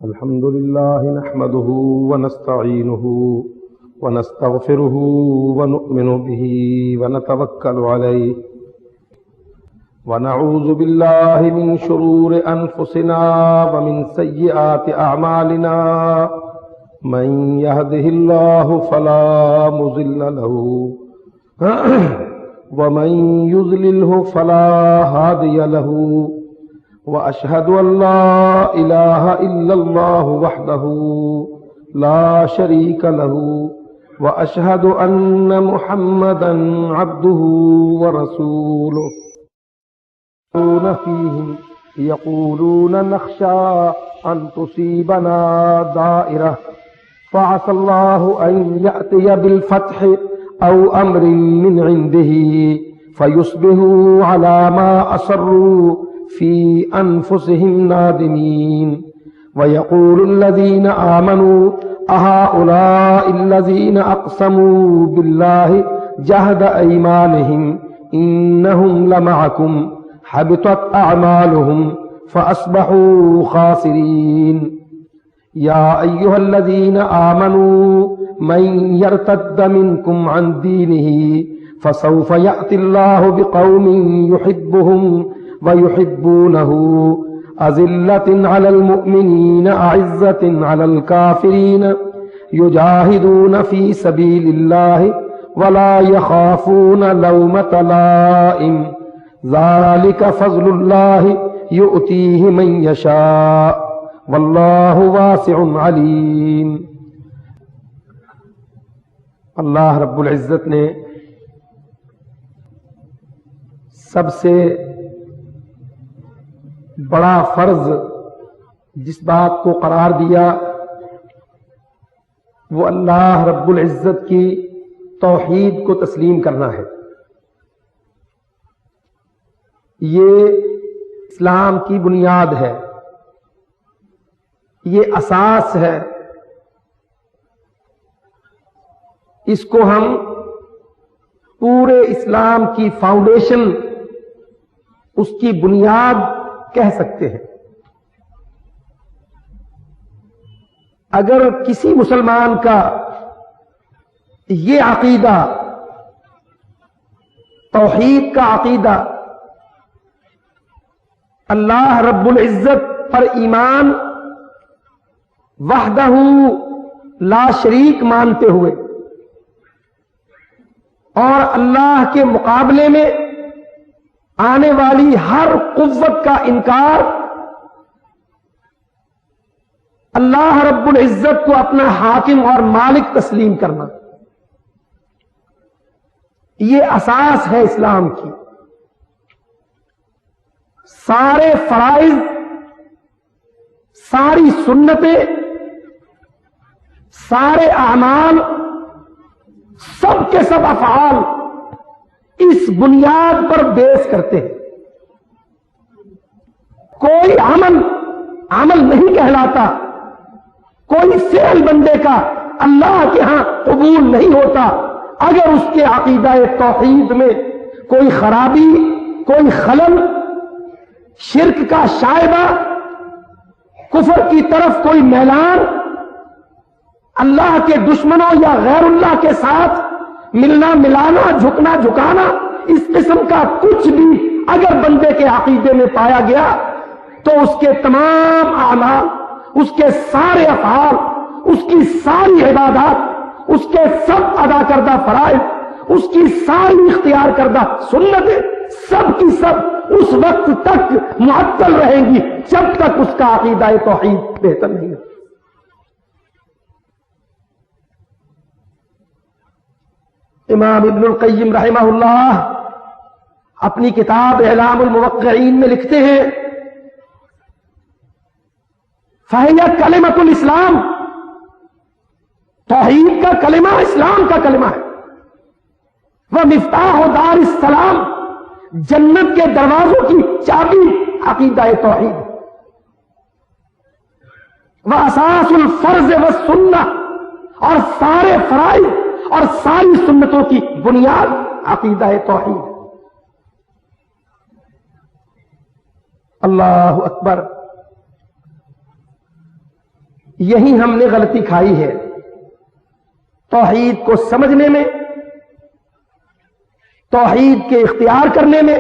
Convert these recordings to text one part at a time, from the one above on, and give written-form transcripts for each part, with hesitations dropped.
الحمد لله نحمده ونستعينه ونستغفره ونؤمن به ونتوكل عليه ونعوذ بالله من شرور أنفسنا ومن سيئات أعمالنا من يهده الله فلا مضل له ومن يضلله فلا هادي له وأشهد أن لا إله إلا الله وحده لا شريك له وأشهد أن محمدا عبده ورسوله فيهم يقولون نخشى أن تصيبنا دائرة فعسى الله أن يأتي بالفتح أو أمر من عنده فيصبحوا على ما أصروا في أنفسهم نادمين ويقول الذين آمنوا أهؤلاء الذين أقسموا بالله جهد أيمانهم إنهم لمعكم حبطت أعمالهم فأصبحوا خاسرين يا أيها الذين آمنوا من يرتد منكم عن دينه فسوف يأتي الله بقوم يحبهم ويحبونه أذلة على المؤمنين أعزة على الكافرين يجاهدون في سبيل الله ولا يخافون لومة لائم ذلك فضل الله يؤتيه من يشاء والله واسع عليم۔ اللہ رب العزت نے سب سے بڑا فرض جس بات کو قرار دیا وہ اللہ رب العزت کی توحید کو تسلیم کرنا ہے۔ یہ اسلام کی بنیاد ہے، یہ اساس ہے، اس کو ہم پورے اسلام کی فاؤنڈیشن، اس کی بنیاد کہہ سکتے ہیں۔ اگر کسی مسلمان کا یہ عقیدہ، توحید کا عقیدہ، اللہ رب العزت پر ایمان وحدہ لا شریک مانتے ہوئے اور اللہ کے مقابلے میں آنے والی ہر قوت کا انکار، اللہ رب العزت کو اپنا حاکم اور مالک تسلیم کرنا، یہ اساس ہے اسلام کی۔ سارے فرائض، ساری سنتیں، سارے اعمال، سب کے سب افعال اس بنیاد پر بیس کرتے ہیں۔ کوئی عمل نہیں کہلاتا، کوئی فعل بندے کا اللہ کے ہاں قبول نہیں ہوتا اگر اس کے عقیدہ توحید میں کوئی خرابی، کوئی خلل، شرک کا شائبہ، کفر کی طرف کوئی میلان، اللہ کے دشمنوں یا غیر اللہ کے ساتھ ملنا ملانا، جھکنا جھکانا، اس قسم کا کچھ بھی اگر بندے کے عقیدے میں پایا گیا تو اس کے تمام اعمال، اس کے سارے افعال، اس کی ساری عبادات، اس کے سب ادا کردہ فرائض، اس کی ساری اختیار کردہ سنتیں، سب کی سب اس وقت تک معطل رہیں گی جب تک اس کا عقیدہ توحید بہتر نہیں ہے۔ امام ابن القیم رحمہ اللہ اپنی کتاب اعلام الموقعین میں لکھتے ہیں، فَهِيَ کلمۃ الاسلام، توحید کا کلمہ اسلام کا کلمہ ہے، وَمِفْتَاحُ دَارِ السَّلَام، جنت کے دروازوں کی چابی عقیدہ توحید، وَأَسَاسُ الْفَرْضِ وَالسُّنَّةِ، اور سارے فرائض اور ساری سنتوں کی بنیاد عقیدہ توحید۔ اللہ اکبر۔ یہی ہم نے غلطی کھائی ہے، توحید کو سمجھنے میں، توحید کے اختیار کرنے میں،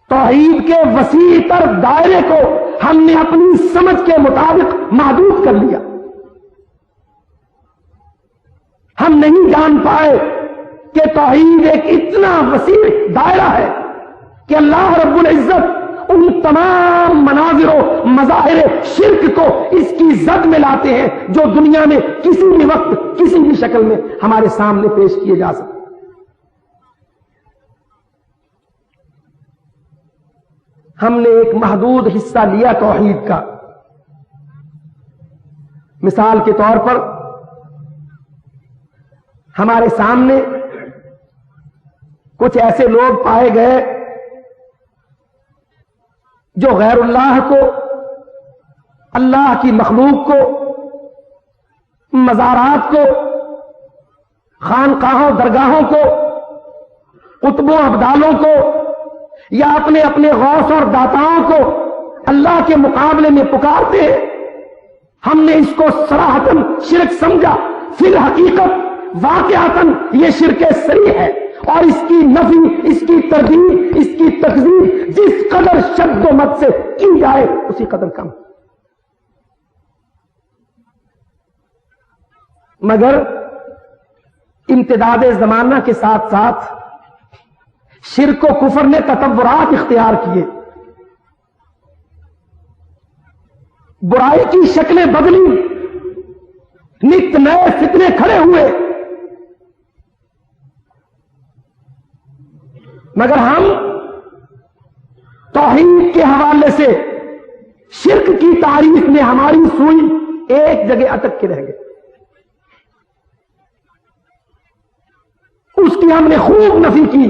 توحید کے وسیع تر دائرے کو ہم نے اپنی سمجھ کے مطابق محدود کر لیا۔ ہم نہیں جان پائے کہ توحید ایک اتنا وسیع دائرہ ہے کہ اللہ رب العزت ان تمام مناظر و مظاہر شرک کو اس کی زد میں لاتے ہیں جو دنیا میں کسی بھی وقت کسی بھی شکل میں ہمارے سامنے پیش کیے جا سکتے۔ ہم نے ایک محدود حصہ لیا توحید کا۔ مثال کے طور پر ہمارے سامنے کچھ ایسے لوگ پائے گئے جو غیر اللہ کو، اللہ کی مخلوق کو، مزارات کو، خانقاہوں درگاہوں کو، قطبوں ابدالوں کو یا اپنے اپنے غوث اور داتاؤں کو اللہ کے مقابلے میں پکارتے ہیں۔ ہم نے اس کو صراحتاً شرک سمجھا، فی الحقیقت واقعتاً یہ شرک صریح ہے، اور اس کی نفی، اس کی تردید، اس کی تکذیب جس قدر شد و مت سے کی جائے اسی قدر کم۔ مگر امتداد زمانہ کے ساتھ ساتھ شرک و کفر نے تطورات اختیار کیے، برائی کی شکلیں بدلی، نت نئے فتنے کھڑے ہوئے، مگر ہم توحید کے حوالے سے شرک کی تعریف میں ہماری سوئی ایک جگہ اٹک کے رہ گئے۔ اس کی ہم نے خوب نفی کی،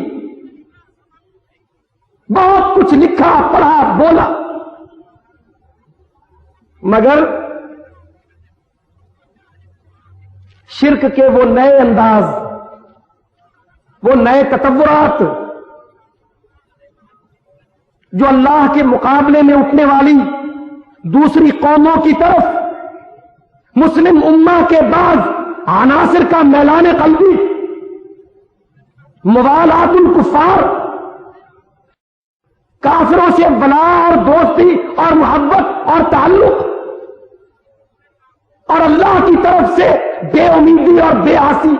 بہت کچھ لکھا پڑھا بولا، مگر شرک کے وہ نئے انداز، وہ نئے تطورات جو اللہ کے مقابلے میں اٹھنے والی دوسری قوموں کی طرف مسلم امہ کے بعض عناصر کا میلان قلبی، موالات الکفار، کافروں سے ولا اور دوستی اور محبت اور تعلق، اور اللہ کی طرف سے بے امیدی اور بے آسی،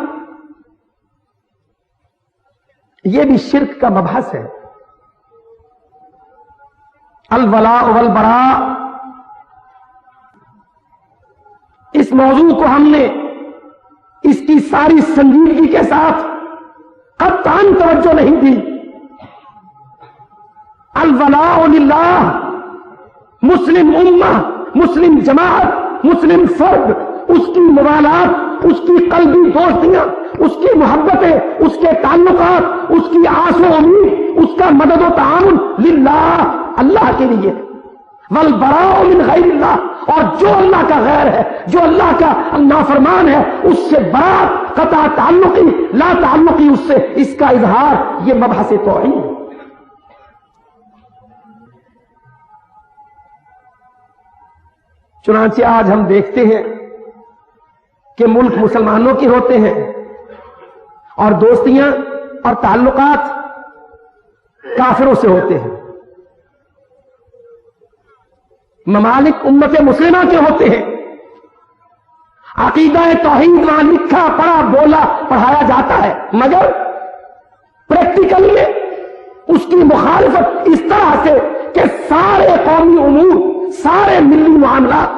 یہ بھی شرک کا مبحث ہے۔ الولاء والبراء، اس موضوع کو ہم نے اس کی ساری سنجیدگی کے ساتھ قطعاً توجہ نہیں دی۔ الولاء للہ، مسلم امہ، مسلم جماعت، مسلم فرد، اس کی موالات، اس کی قلبی دوستیاں، اس کی محبتیں، اس کے تعلقات، اس کی آس و امید، اس کا مدد و تعاون للہ، اللہ کے لیے، والبراء من غیر اللہ، اور جو اللہ کا غیر ہے، جو اللہ کا نافرمان ہے، اس سے برات، قطع تعلقی، لا تعلقی اس سے، اس کا اظہار، یہ مبحث توحید ہے۔ چنانچہ آج ہم دیکھتے ہیں کہ ملک مسلمانوں کے ہوتے ہیں اور دوستیاں اور تعلقات کافروں سے ہوتے ہیں، ممالک امت مسلمہ کے ہوتے ہیں، عقیدہ توحید وہاں لکھا پڑھا بولا پڑھایا جاتا ہے، مگر پریکٹیکل میں اس کی مخالفت اس طرح سے کہ سارے قومی امور، سارے ملی معاملات،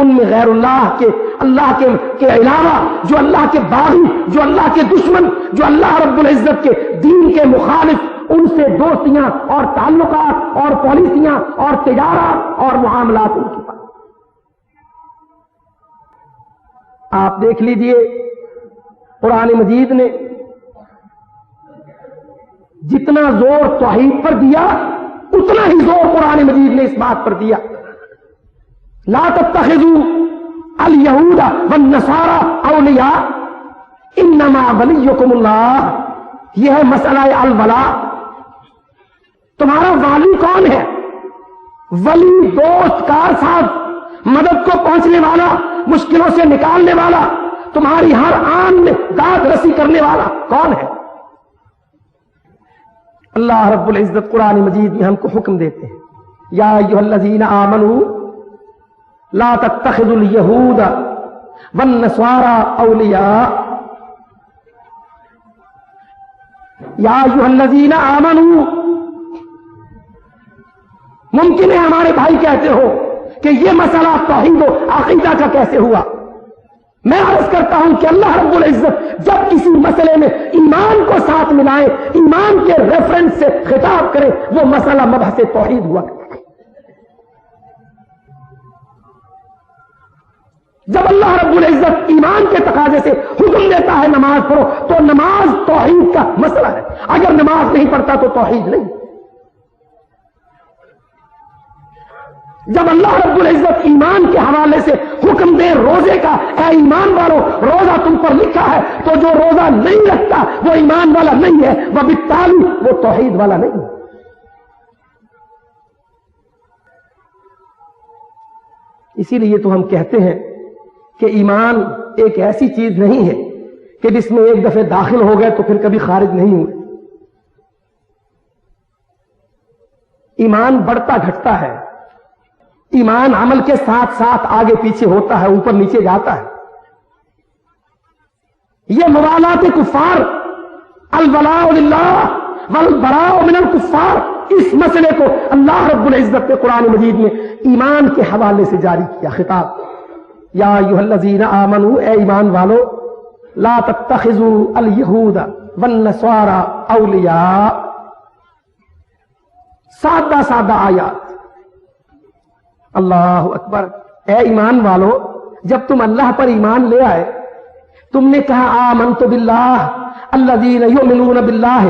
ان میں غیر اللہ کے علاوہ جو اللہ کے باغی، جو اللہ کے دشمن، جو اللہ رب العزت کے دین کے مخالف، ان سے دوستیاں اور تعلقات اور پالیسیاں اور تجارت اور معاملات ان کے پاس۔ آپ دیکھ لیجئے قرآن مجید نے جتنا زور توحید پر دیا، اتنا ہی زور قرآن مجید نے اس بات پر دیا، لا تتخذوا الیہود والنصارى اولیاء انما ولیکم اللہ۔ یہ ہے مسئلہ الولاء۔ تمہارا والی کون ہے؟ ولی، دوست، کارساز، مدد کو پہنچنے والا، مشکلوں سے نکالنے والا، تمہاری ہر آن میں داد رسی کرنے والا کون ہے؟ اللہ رب العزت قرآن مجید میں ہم کو حکم دیتے ہیں، یا ایھا الذین آمنوا لا تتخذوا اليہود والنصارى اولیاء، یا ایھا الذین آمنوا۔ ممکن ہے ہمارے بھائی کہتے ہو کہ یہ مسئلہ توحید و عقیدہ کا کیسے ہوا؟ میں عرض کرتا ہوں کہ اللہ رب العزت جب کسی مسئلے میں ایمان کو ساتھ ملائے، ایمان کے ریفرنس سے خطاب کرے، وہ مسئلہ مبحث توحید ہوا۔ جب اللہ رب العزت ایمان کے تقاضے سے حکم دیتا ہے نماز پڑھو، تو نماز توحید کا مسئلہ ہے۔ اگر نماز نہیں پڑھتا تو توحید نہیں۔ جب اللہ رب العزت ایمان کے حوالے سے حکم دے روزے کا، اے ایمان والو روزہ تم پر لکھا ہے، تو جو روزہ نہیں رکھتا وہ ایمان والا نہیں ہے، وبالتالي وہ توحید والا نہیں ہے۔ اسی لیے تو ہم کہتے ہیں کہ ایمان ایک ایسی چیز نہیں ہے کہ جس میں ایک دفعہ داخل ہو گئے تو پھر کبھی خارج نہیں ہوئے۔ ایمان بڑھتا گھٹتا ہے، ایمان عمل کے ساتھ ساتھ آگے پیچھے ہوتا ہے، اوپر نیچے جاتا ہے۔ یہ موالات کفار، الولاء للہ والبراء من الکفار، اس مسئلے کو اللہ رب العزت نے قرآن مجید میں ایمان کے حوالے سے جاری کیا خطاب۔ یا ایھا الذین آمنوا، اے ایمان والو، لا تتخذوا الیہود والنصارى اولیاء۔ سادہ سادہ آیات۔ اللہ اکبر۔ اے ایمان والو، جب تم اللہ پر ایمان لے آئے، تم نے کہا آمنت باللہ الذین یؤمنون باللہ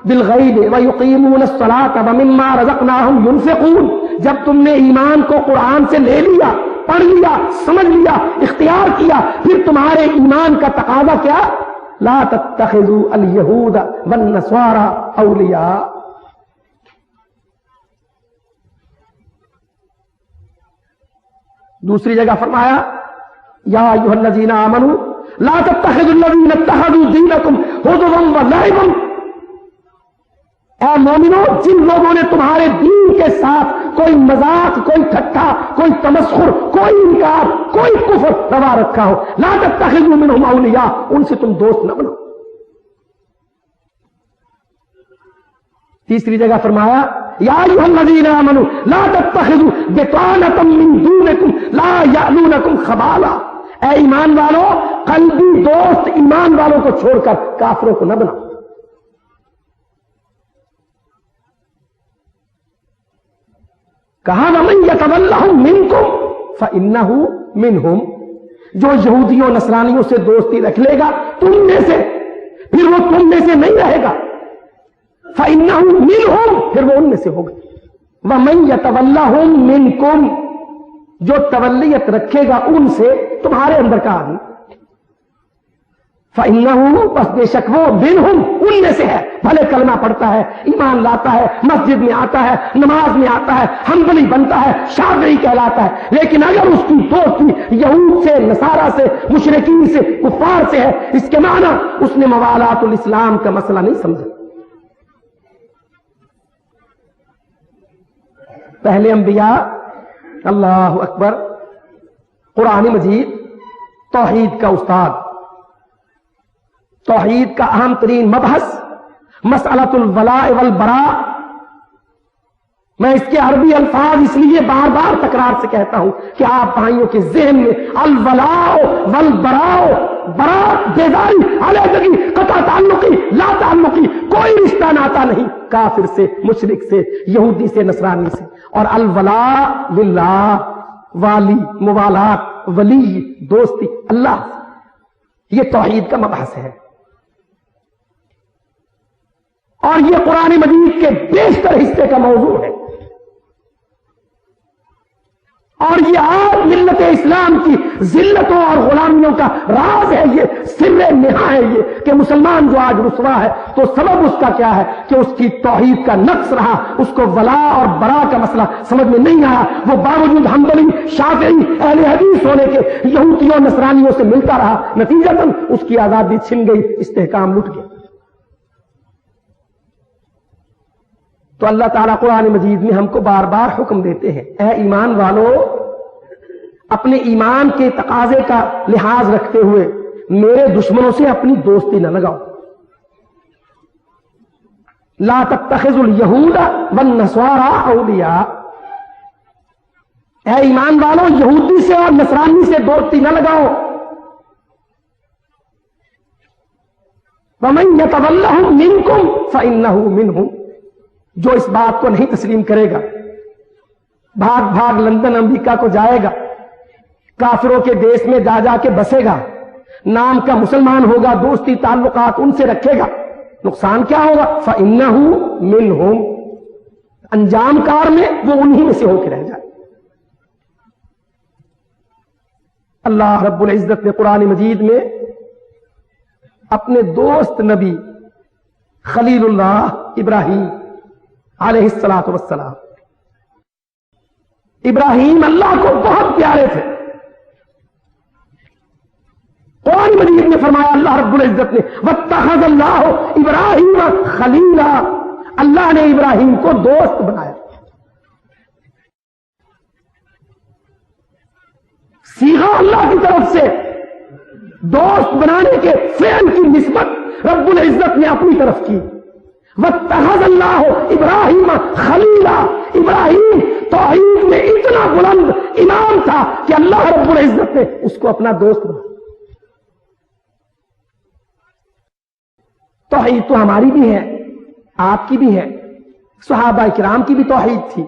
بالغیب ویقیمون الصلاۃ ومما رزقناہم ینفقون۔ جب تم نے ایمان کو قرآن سے لے لیا، پڑھ لیا، سمجھ لیا، اختیار کیا، پھر تمہارے ایمان کا تقاضا کیا؟ لا تتخذوا الیہود والنصارى اولیاء۔ دوسری جگہ فرمایا یا ایھا الذین آمنوا لا تتخذوا الذین اتخذوا دینکم ہزوا ولعبا۔ اے مومنو، جن لوگوں نے تمہارے دین کے ساتھ کوئی مذاق، کوئی ٹھٹھا، کوئی تمسخر، کوئی انکار، کوئی کفر روا رکھا ہو، لا تتخذوا منہم اولیاء، ان سے تم دوست نہ بنو۔ تیسری جگہ فرمایا یا ایھا الذین آمنوا لا تتخذوا بطانۃ من دونکم لا یألونکم خبالا۔ اے ایمان والو، قلبی دوست ایمان والوں کو چھوڑ کر کافروں کو نہ بناؤ۔ کہا ومن یتولہم منکم فإنہ منہم۔ جو یہودیوں نصرانیوں سے دوستی رکھ لے گا تم میں سے، پھر وہ تم میں سے نہیں رہے گا، فإنہ منہم، پھر وہ ان میں سے ہوگا۔ ومن یتولہم منکم، جو تولیت رکھے گا ان سے، تمہارے اندر کا آدمی، فإنہ، بس بے شک وہ منہم، ان میں سے ہے۔ بھلے کلمہ پڑھتا ہے، ایمان لاتا ہے، مسجد میں آتا ہے، نماز میں آتا ہے، حنبلی بنتا ہے، شافعی کہلاتا ہے، لیکن اگر اس کی دوستی یہود سے، نصارہ سے، مشرکین سے، کفار سے ہے، اس کے معنی اس نے موالات الاسلام کا مسئلہ نہیں سمجھا۔ پہلے انبیاء، اللہ اکبر، قرآن مجید توحید کا استاد، توحید کا اہم ترین مبحث مسئلۃ الولاء والبراء۔ میں اس کے عربی الفاظ اس لیے بار بار تکرار سے کہتا ہوں کہ آپ بھائیوں کے ذہن میں الولاء والبراء، برات، بیداری، علیحدگی، قطع تعلقی، لا تعلقی، کوئی رشتہ ناتا نہیں کافر سے، مشرک سے، یہودی سے، نصرانی سے، اور الولاء للہ، والی، موالات، ولی، دوستی اللہ، یہ توحید کا مبحث ہے۔ اور یہ قرآن مجید کے بیشتر حصے کا موضوع ہے۔ اور یہ آج ملت اسلام کی ذلتوں اور غلامیوں کا راز ہے، یہ سر نہا ہے یہ کہ مسلمان جو آج رسوا ہے تو سبب اس کا کیا ہے کہ اس کی توحید کا نقص رہا، اس کو ولا اور برا کا مسئلہ سمجھ میں نہیں آیا، وہ باوجود حنبلی شافعی اہل حدیث ہونے کے یہودیوں نصرانیوں سے ملتا رہا، نتیجتاً اس کی آزادی چھن گئی، استحکام لٹ گیا۔ تو اللہ تعالیٰ قرآن مجید میں ہم کو بار بار حکم دیتے ہیں، اے ایمان والو، اپنے ایمان کے تقاضے کا لحاظ رکھتے ہوئے میرے دشمنوں سے اپنی دوستی نہ لگاؤ۔ لا تتخذوا اليہود والنصارى اولیاء، اے ایمان والو یہودی سے اور نصرانی سے دوستی نہ لگاؤ۔ ومن يتولهم منكم فإنه منهم، جو اس بات کو نہیں تسلیم کرے گا، بھاگ بھاگ لندن امریکہ کو جائے گا، کافروں کے دیش میں جا جا کے بسے گا، نام کا مسلمان ہوگا، دوستی تعلقات ان سے رکھے گا، نقصان کیا ہوگا؟ فَإِنَّهُ مِنْهُمْ، انجام کار میں وہ انہی میں سے ہو کے رہ جائے۔ اللہ رب العزت نے قرآن مجید میں اپنے دوست نبی خلیل اللہ ابراہیم علیہ الصلاۃ والسلام، ابراہیم اللہ کو بہت پیارے تھے۔ قرآن مجید میں فرمایا اللہ رب العزت نے واتخذ اللہ ابراہیم خلیلا، اللہ نے ابراہیم کو دوست بنایا۔ صیغہ اللہ کی طرف سے دوست بنانے کے فعل کی نسبت رب العزت نے اپنی طرف کی۔ واتخذ اللہ ابراہیم خلیلا، ابراہیم توحید میں اتنا بلند امام تھا کہ اللہ رب العزت نے اس کو اپنا دوست بنا۔ توحید تو ہماری بھی ہے، آپ کی بھی ہے، صحابہ کرام کی بھی توحید تھی،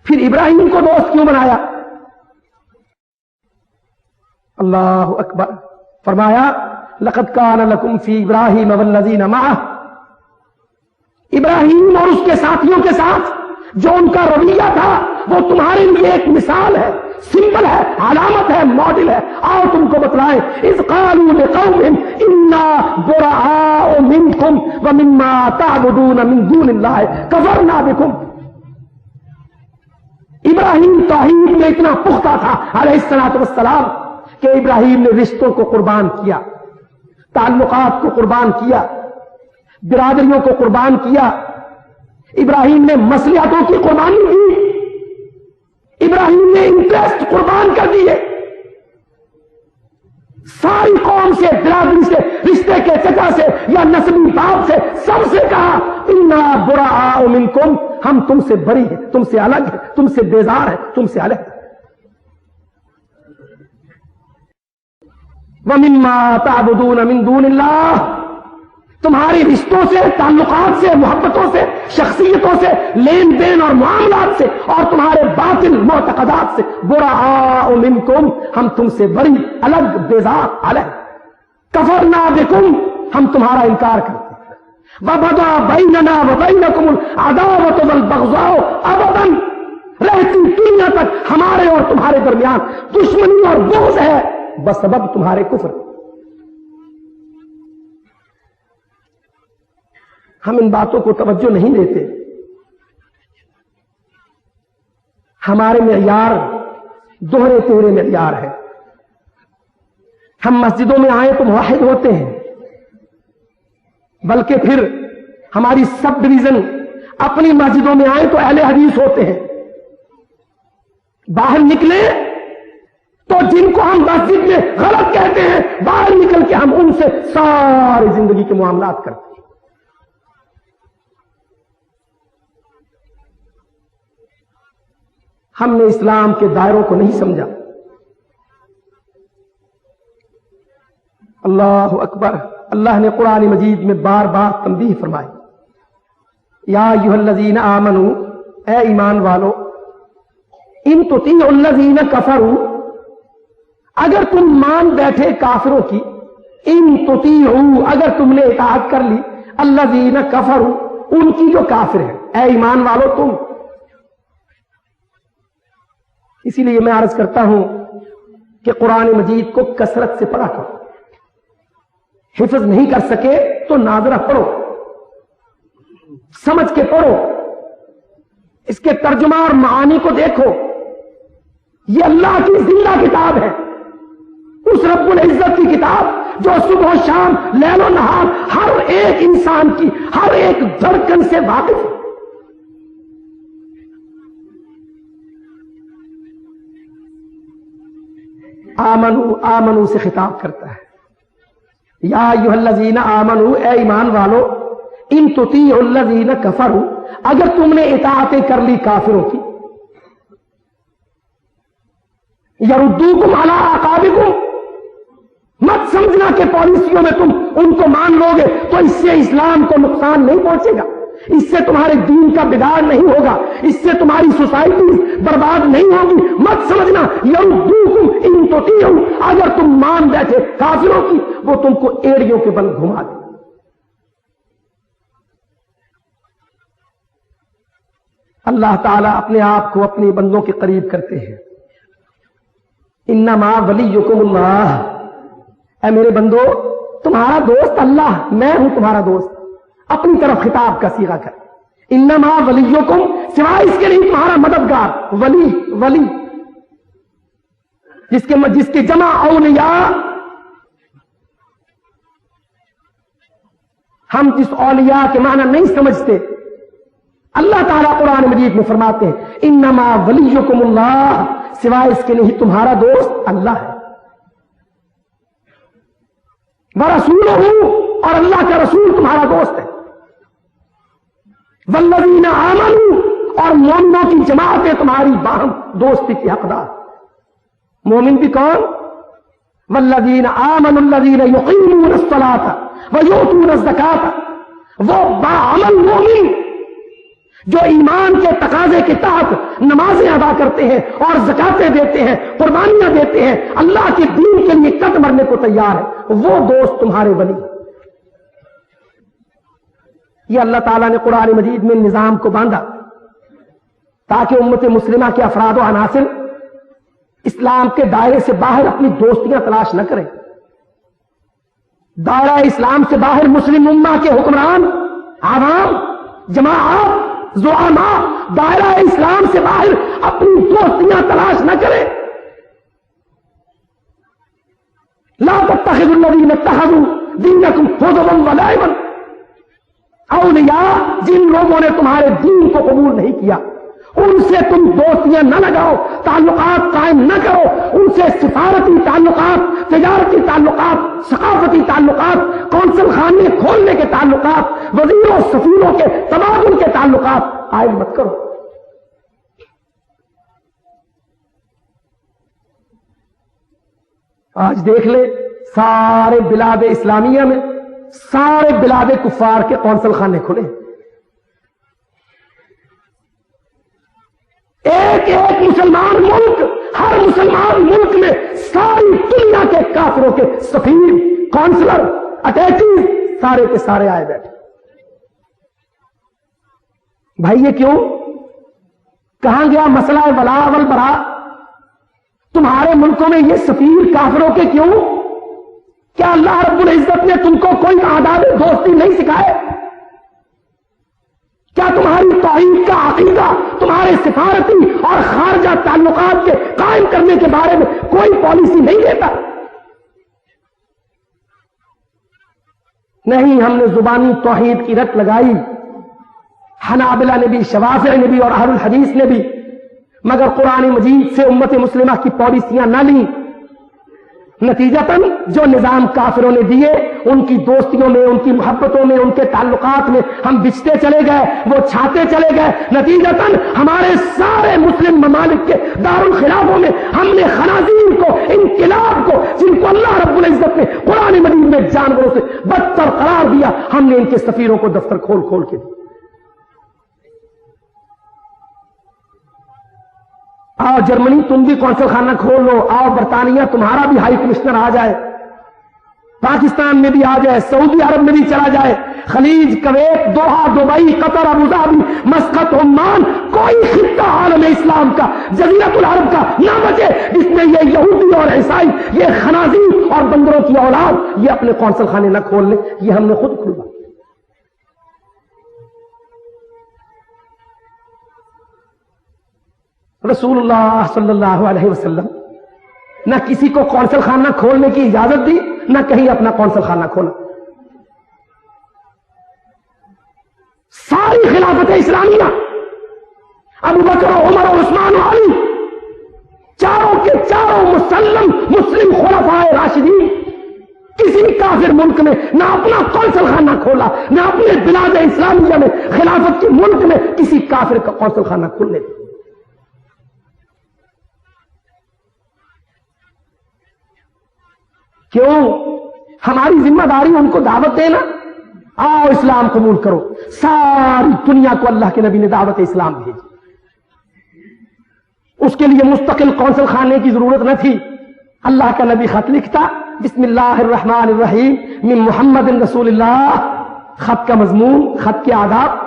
پھر ابراہیم کو دوست کیوں بنایا؟ اللہ اکبر، فرمایا لقد کان لکم فی ابراہیم والذین معہ، ابراہیم اور اس کے ساتھیوں کے ساتھ جو ان کا رویہ تھا وہ تمہارے لیے ایک مثال ہے، سمبل ہے، علامت ہے، ماڈل ہے۔ آؤ تم کو بتلائیں، اذ قالوا لقومهم انا براء منکم ومما تعبدون من دون اللہ کفرنا بکم۔ ابراہیم توحید میں اتنا پختہ تھا علیہ الصلوۃ والسلام کہ ابراہیم نے رشتوں کو قربان کیا، تعلقات کو قربان کیا، برادریوں کو قربان کیا، ابراہیم نے مصلحتوں کی قربانی دی، ابراہیم نے انٹرسٹ قربان کر دیے، ساری قوم سے، برادری سے، رشتے کے چچا سے یا نسبی باپ سے، سب سے کہا انا براء منکم، ہم تم سے بری ہیں، تم سے الگ ہیں، تم سے بیزار ہیں، تم سے الگ ہیں۔ ومما تعبدون من دون اللہ، تمہاری رشتوں سے، تعلقات سے، محبتوں سے، شخصیتوں سے، لین دین اور معاملات سے اور تمہارے باطل معتقدات سے، براء منکم، ہم تم سے بری، الگ، بیزار، الگ، کفرنا بکم، ہم تمہارا انکار کرتے ہیں، وبدا بیننا وبینکم العداوۃ والبغضاء ابدا، رہتی دنیا تک ہمارے اور تمہارے درمیان دشمنی اور بغض ہے بسبب تمہارے کفر۔ ہم ان باتوں کو توجہ نہیں دیتے، ہمارے معیار دوہرے تیرے معیار ہے۔ ہم مسجدوں میں آئیں تو موحد ہوتے ہیں، بلکہ پھر ہماری سب ڈویژن اپنی مسجدوں میں آئیں تو اہل حدیث ہوتے ہیں، باہر نکلے تو جن کو ہم مسجد میں غلط کہتے ہیں باہر نکل کے ہم ان سے ساری زندگی کے معاملات کرتے ہیں۔ ہم نے اسلام کے دائروں کو نہیں سمجھا۔ اللہ اکبر، اللہ نے قرآن مجید میں بار بار تنبیہ فرمائی، یا ایھا الذین آمنوا، اے ایمان والو، ان تطیعوا الذین کفروا، اگر تم مان بیٹھے کافروں کی، ان تطیعوا، اگر تم نے اطاعت کر لی، الذین کفروا، ان کی جو کافر ہیں، اے ایمان والو تم اسی لیے میں عرض کرتا ہوں کہ قرآن مجید کو کثرت سے پڑھا کرو. حفظ نہیں کر سکے تو ناظرہ پڑھو, سمجھ کے پڑھو, اس کے ترجمہ اور معانی کو دیکھو. یہ اللہ کی زندہ کتاب ہے, اس رب العزت کی کتاب جو صبح و شام لیل و نہار ہر ایک انسان کی ہر ایک دھڑکن سے واقف ہے. آمنو آمنو سے خطاب کرتا ہے, یا ایھا الذین آمنو, اے ایمان والو, ان تطیعوا الذین کفروا, اگر تم نے اطاعتیں کر لی کافروں کی, یردوکم علی اعقابکم, مت سمجھنا کہ پالیسیوں میں تم ان کو مان لو گے تو اس سے اسلام کو نقصان نہیں پہنچے گا, اس سے تمہارے دین کا بگاڑ نہیں ہوگا, اس سے تمہاری سوسائٹی برباد نہیں ہوگی. مت سمجھنا یردوکم ان تطیعوا, اگر تم مان بیٹھے کافروں کی وہ تم کو ایڑیوں کے بل گھما دیں. اللہ تعالیٰ اپنے آپ کو اپنے بندوں کے قریب کرتے ہیں. انما ولیکم اللہ, اے میرے بندو تمہارا دوست اللہ, میں ہوں تمہارا دوست. اپنی طرف خطاب کا صیغہ کر, انما ولیکم, سوائے اس کے نہیں تمہارا مددگار. ولی ولی جس کے جمع اولیاء, ہم جس اولیاء کے معنی نہیں سمجھتے, اللہ تعالیٰ قرآن مجید میں فرماتے ہیں انما ولیکم اللہ, سوائے اس کے نہیں تمہارا دوست اللہ ہے. ورسولہ, اور اللہ کا رسول تمہارا دوست ہے. والذین آمنوا, اور مومنوں کی جماعتیں تمہاری باہم دوستی کی حقدار. مومن بھی کون؟ والذین آمنوا الذین یقیمون الصلاۃ ویؤتون الزکاۃ, وہ باعمل مومن جو ایمان کے تقاضے کے تحت نمازیں ادا کرتے ہیں اور زکاتیں دیتے ہیں, قربانیاں دیتے ہیں, اللہ کے دین کے لیے کٹ مرنے کو تیار ہے, وہ دوست تمہارے ولی. یہ اللہ تعالیٰ نے قرآن مجید میں نظام کو باندھا تاکہ امت مسلمہ کے افراد و عناصر اسلام کے دائرے سے باہر اپنی دوستیاں تلاش نہ کریں. دائرہ اسلام سے باہر مسلم امہ کے حکمران, عوام, جماعت, زعماء دائرہ اسلام سے باہر اپنی دوستیاں تلاش نہ کریں. لا تتخذوا الذین اتخذوا دینکم ہزوا ولعبا, اولیاء جن لوگوں نے تمہارے دین کو قبول نہیں کیا ان سے تم دوستیاں نہ لگاؤ, تعلقات قائم نہ کرو. ان سے سفارتی تعلقات, تجارتی تعلقات, ثقافتی تعلقات, قونصل خانے کھولنے کے تعلقات, وزیروں سفیروں کے تبادل کے تعلقات قائم مت کرو. آج دیکھ لے سارے بلاد اسلامیہ میں سارے بلاد کفار کے قونصل خانے کھلے. ایک ایک مسلمان ملک, ہر مسلمان ملک میں ساری دنیا کے کافروں کے سفیر, قونصلر, اٹیچی سارے کے سارے آئے بیٹھے. بھائی یہ کیوں؟ کہاں گیا مسئلہ ولا والبراء؟ تمہارے ملکوں میں یہ سفیر کافروں کے کیوں؟ کیا اللہ رب العزت نے تم کو کوئی آداب دوستی نہیں سکھائے؟ کیا تمہاری توحید کا عقیدہ تمہارے سفارتی اور خارجہ تعلقات کے قائم کرنے کے بارے میں کوئی پالیسی نہیں دیتا؟ نہیں, ہم نے زبانی توحید کی رٹ لگائی, حنابلہ نے بھی, شوافع نے بھی اور اہل الحدیث نے بھی, مگر قرآن مجید سے امت مسلمہ کی پالیسیاں نہ لیں. نتیجتاً جو نظام کافروں نے دیے ان کی دوستیوں میں, ان کی محبتوں میں, ان کے تعلقات میں ہم بچتے چلے گئے, وہ چھاتے چلے گئے. نتیجتاً ہمارے سارے مسلم ممالک کے دارالخلافوں میں ہم نے خنازیر کو, انقلاب کو, جن کو اللہ رب العزت نے قرآن مجید میں جانوروں سے بدتر قرار دیا, ہم نے ان کے سفیروں کو دفتر کھول کھول کے دی. آؤ جرمنی تم بھی قونصل خانہ کھول لو, آؤ برطانیہ تمہارا بھی ہائی کمشنر آ جائے, پاکستان میں بھی آ جائے, سعودی عرب میں بھی چلا جائے, خلیج, کویت, دوحہ, دبئی, قطر, ابوظہبی, مسقط, عمان, کوئی خطہ عالم اسلام کا, جزیرۃ العرب کا نہ بچے جس میں یہ یہودی اور عیسائی, یہ خنازیر اور بندروں کی اولاد یہ اپنے قونصل خانے نہ کھول لیں. یہ ہم نے خود کھلوا. رسول اللہ صلی اللہ علیہ وسلم نہ کسی کو قونصل خانہ کھولنے کی اجازت دی, نہ کہیں اپنا قونصل خانہ کھولا. ساری خلافت اسلامیہ, ابو بکر, عمر, عثمان و علی, چاروں کے چاروں مسلم خلفائے راشدین, کسی کافر ملک میں نہ اپنا قونصل خانہ کھولا, نہ اپنے بلاد اسلامیہ میں, خلافت کے ملک میں کسی کافر کا قونصل خانہ کھولنے دیا. کیوں؟ ہماری ذمہ داری ان کو دعوت دینا, آؤ اسلام قبول کرو. ساری دنیا کو اللہ کے نبی نے دعوت اسلام بھیجی. اس کے لیے مستقل قونصل خانے کی ضرورت نہ تھی. اللہ کا نبی خط لکھتا, بسم اللہ الرحمن الرحیم من محمد رسول اللہ. خط کا مضمون, خط کے آداب,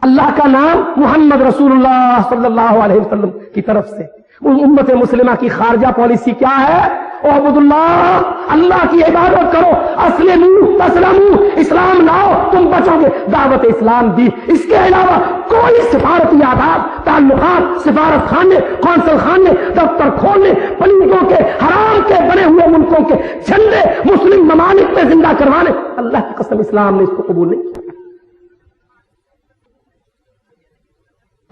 اللہ کا نام محمد رسول اللہ صلی اللہ علیہ وسلم کی طرف سے. امت مسلمہ کی خارجہ پالیسی کیا ہے؟ اعبدوا اللہ, اللہ کی عبادت کرو. اسلموا تسلموا, اسلام لاؤ تم بچو گے. دعوت اسلام دی. اس کے علاوہ کوئی سفارتی آداب, تعلقات, سفارت خانے, قونصل خانے, دفتر کھولنے, پلیتوں کے, حرام کے بنے ہوئے ملکوں کے جھنڈے مسلم ممالک میں زندہ کروانے, اللہ کی قسم اسلام نے اس کو قبول نہیں کیا.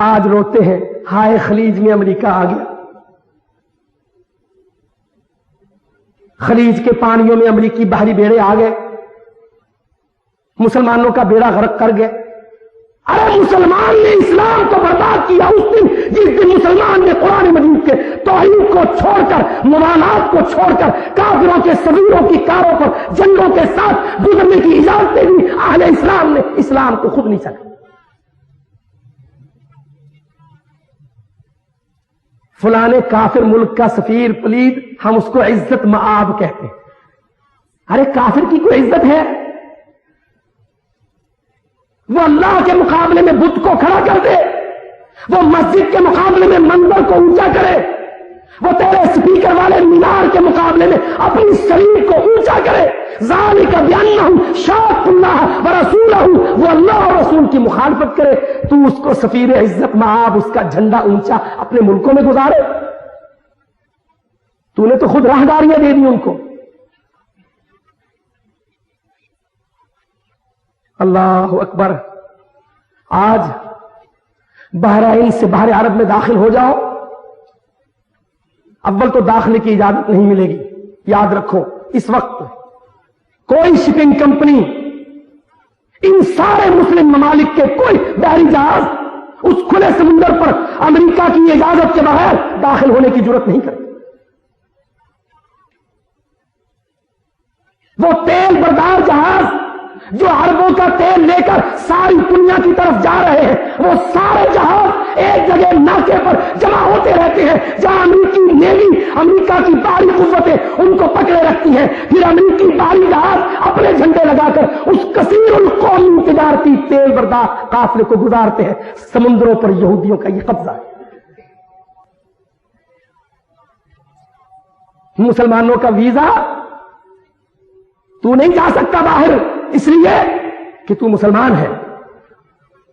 آج روتے ہیں, ہائے خلیج میں امریکہ آ گیا. خلیج کے پانیوں میں امریکی بحری بیڑے آ گئے, مسلمانوں کا بیڑا غرق کر گئے. ارے مسلمان نے اسلام کو برباد کیا اس دن جس دن مسلمان نے قرآن مجید کے توحید کو چھوڑ کر, موالات کو چھوڑ کر, کافروں کے صغیروں کی کاروں پر جنگوں کے ساتھ گزرنے کی اجازت دے دی. اہل اسلام نے اسلام کو خود نہیں چکا. فلانے کافر ملک کا سفیر پلید, ہم اس کو عزت مآب کہتے ہیں. ارے کافر کی کوئی عزت ہے؟ وہ اللہ کے مقابلے میں بت کو کھڑا کر دے, وہ مسجد کے مقابلے میں منبر کو اونچا کرے, وہ تیرے سپیکر والے مینار کے مقابلے میں اپنی شریر کو اونچا کرے. ذالک بانہم شاقوا اللہ ورسولہ, وہ اللہ اور رسول کی مخالفت کرے. تو اس کو سفیر عزت مآب, اس کا جھنڈا اونچا اپنے ملکوں میں گزارے. تو نے تو خود راہداریاں دے دی ان کو. اللہ اکبر. آج بحرین سے بحر عرب میں داخل ہو جاؤ, اول تو داخلے کی اجازت نہیں ملے گی. یاد رکھو, اس وقت کوئی شپنگ کمپنی ان سارے مسلم ممالک کے کوئی بحری جہاز اس کھلے سمندر پر امریکہ کی اجازت کے بغیر داخل ہونے کی ضرورت نہیں کرتے. وہ تیل بردار جہاز جو اربوں کا تیل لے کر ساری دنیا کی طرف جا رہے ہیں, وہ سارے جہاز ایک جگہ ناکے پر جمع ہوتے رہتے ہیں جہاں امریکی نیوی, امریکہ کی بحری قوتیں ان کو پکڑے رکھتی ہیں. پھر امریکی بحری جہاز اپنے جھنڈے لگا کر اس کثیر القومی تجارتی تیل بردار قافلے کو گزارتے ہیں. سمندروں پر یہودیوں کا یہ قبضہ ہے. مسلمانوں کا ویزا تو نہیں جا سکتا باہر, اس لیے کہ تو مسلمان ہے.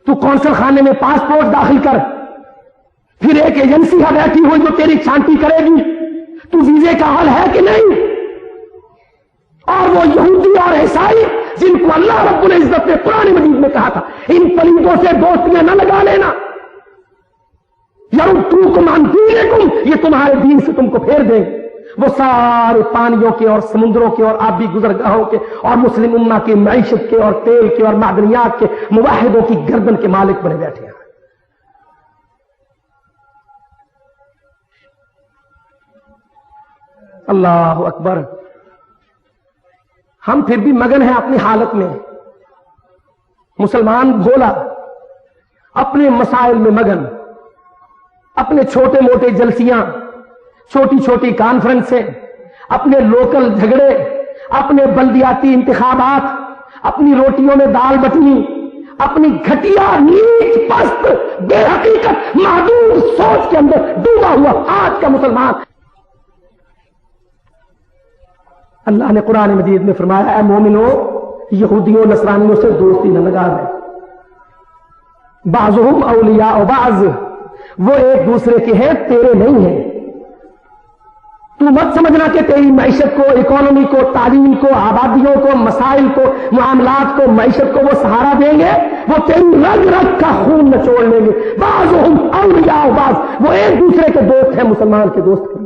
تو قونصل خانے میں پاسپورٹ داخل کر, پھر ایک ایجنسی ہے بیٹھی ہوئی جو تیری چھانٹی کرے گی تو ویزے کا حل ہے کہ نہیں. اور وہ یہودی اور عیسائی جن کو اللہ رب العزت نے قرآن مجید میں کہا تھا ان پلیتوں سے دوستیاں نہ لگا لینا, یردوکم عن دینکم, یہ تمہارے دین سے تم کو پھیر دیں. وہ سارے پانیوں کے اور سمندروں کے اور آبی گزرگاہوں کے اور مسلم امہ کی معیشت کے اور تیل کے اور معدنیات کے موحدوں کی گردن کے مالک بنے بیٹھے ہیں. اللہ اکبر. ہم پھر بھی مگن ہیں اپنی حالت میں. مسلمان بھولا, اپنے مسائل میں مگن, اپنے چھوٹے موٹے جلسیاں, چھوٹی چھوٹی کانفرنسیں, اپنے لوکل جھگڑے, اپنے بلدیاتی انتخابات، اپنی روٹیوں میں دال بٹنی، اپنی گھٹیا نیچ پست بے حقیقت محدود سوچ کے اندر ڈوبا ہوا آج کا مسلمان. اللہ نے قرآن مجید میں فرمایا اے مومنو یہودیوں نصرانیوں سے دوستی نہ لگا دے، بعضهم اولیاء بعض، وہ ایک دوسرے کے ہیں تیرے نہیں ہیں. تو مت سمجھنا کہ تیری معیشت کو، اکانومی کو، تعلیم کو، آبادیوں کو، مسائل کو، معاملات کو، معیشت کو وہ سہارا دیں گے، وہ تیری رگ رگ کا خون نچوڑ لیں گے. بعضهم اولیاء بعض، وہ ایک دوسرے کے دوست ہیں، مسلمان کے دوست ہیں.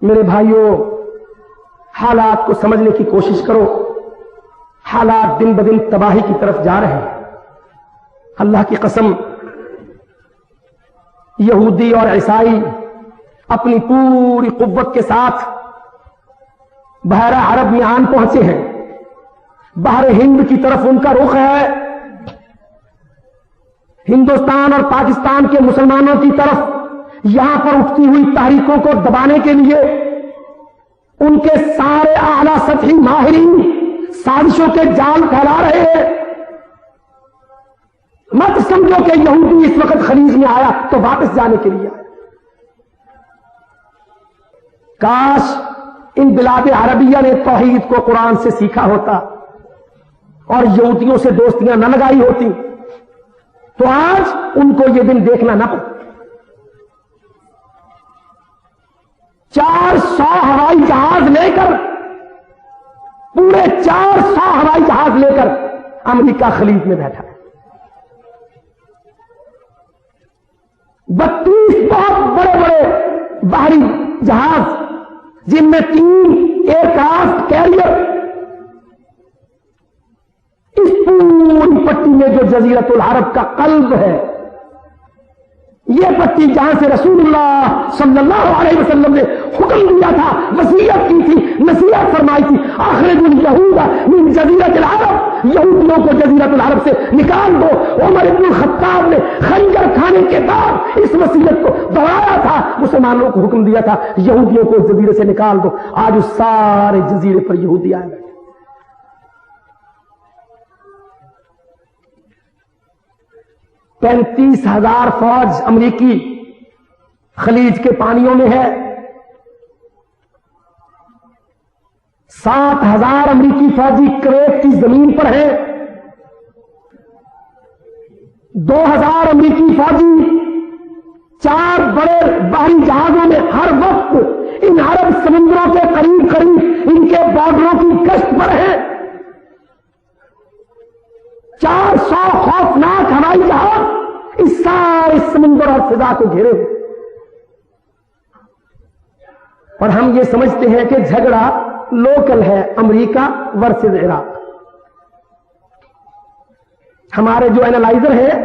میرے بھائیوں، حالات کو سمجھنے کی کوشش کرو. حالات دن بدن تباہی کی طرف جا رہے ہیں. اللہ کی قسم، یہودی اور عیسائی اپنی پوری قوت کے ساتھ بحیرہ عرب میں آن پہنچے ہیں. بحر ہند کی طرف ان کا رخ ہے. ہندوستان اور پاکستان کے مسلمانوں کی طرف یہاں پر اٹھتی ہوئی تحریکوں کو دبانے کے لیے ان کے سارے اعلی سطحی ماہرین سازشوں کے جال پھیلا رہے ہیں. مت سمجھو کہ یہودی اس وقت خلیج میں آیا تو واپس جانے کے لیے آیا. کاش ان بلاد عربیہ نے توحید کو قرآن سے سیکھا ہوتا اور یہودیوں سے دوستیاں نہ لگائی ہوتی تو آج ان کو یہ دن دیکھنا نہ پڑتا. 400 ہوائی جہاز لے کر، پورے 400 ہوائی جہاز لے کر امریکہ خلیج میں بیٹھا ہے. 32 بہت بڑے بڑے بحری جہاز جن میں 3 ایئر کرافٹ کیریئر اس پوری پٹی میں جو جزیرۃ العرب کا قلب ہے، یہ پٹی جہاں سے رسول اللہ صلی اللہ علیہ وسلم نے حکم دیا تھا، وصیت کی تھی، نصیحت فرمائی تھی، اخرجوا اليهود من جزیرۃ العرب، یہودیوں کو جزیرۃ العرب سے نکال دو. عمر بن الخطاب نے خنجر کھانے کے بعد اس وصیت کو دہرایا تھا، مسلمانوں کو حکم دیا تھا یہودیوں کو جزیرے سے نکال دو. آج اس سارے جزیرے پر یہودی آئے بیٹھے. پینتیس 35,000 فوج امریکی خلیج کے پانیوں میں ہے. 7,000 امریکی فوجی کویت کی زمین پر ہیں. 2,000 امریکی فوجی 4 بڑے بحری جہازوں میں ہر وقت ان عرب سمندروں کے قریب قریب ان کے بارڈروں کی گشت پر ہیں. 400 خوفناک ہوائی جہاز اس سارے سمندر اور فضا کو گھیرے ہوئے. اور ہم یہ سمجھتے ہیں کہ جھگڑا لوکل ہے، امریکہ ورسز عراق. ہمارے جو اینالائزر ہیں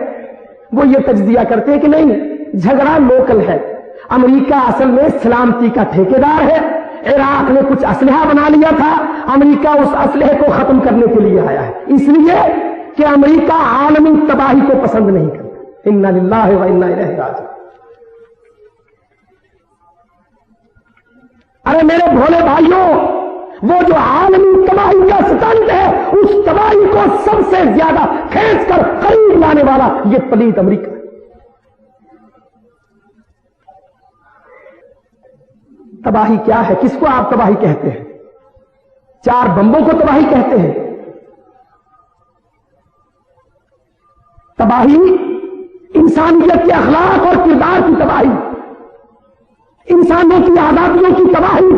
وہ یہ تجزیہ کرتے ہیں کہ نہیں، جھگڑا لوکل ہے. امریکہ اصل میں سلامتی کا ٹھیکیدار ہے. عراق نے کچھ اسلحہ بنا لیا تھا، امریکہ اس اسلحے کو ختم کرنے کے لیے آیا ہے، اس لیے کہ امریکہ عالمی تباہی کو پسند نہیں کرتا. انا للہ و انا الیہ راجعون. ارے میرے بھولے بھائیوں، وہ جو عالمی تباہی کا ستنٹ ہے، اس تباہی کو سب سے زیادہ کھینچ کر قریب لانے والا یہ پلیت امریکہ ہے. تباہی کیا ہے؟ کس کو آپ تباہی کہتے ہیں؟ 4 بمبوں کو تباہی کہتے ہیں؟ تباہی انسانیت کے اخلاق اور کردار کی تباہی، انسانوں کی آزادیوں کی تباہی،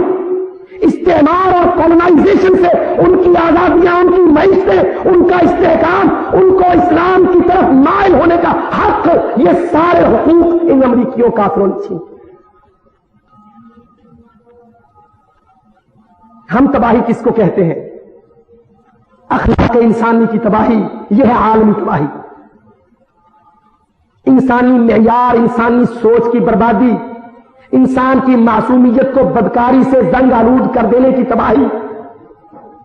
استعمار اور کولونائزیشن سے ان کی آزادیاں، ان کی معیشتیں، ان کا استحکام، ان کو اسلام کی طرف مائل ہونے کا حق، یہ سارے حقوق ان امریکیوں کافروں نے چھین. ہم تباہی کس کو کہتے ہیں؟ اخلاق انسانی کی تباہی، یہ ہے عالمی تباہی. انسانی معیار، انسانی سوچ کی بربادی، انسان کی معصومیت کو بدکاری سے زنگ آلود کر دینے کی تباہی،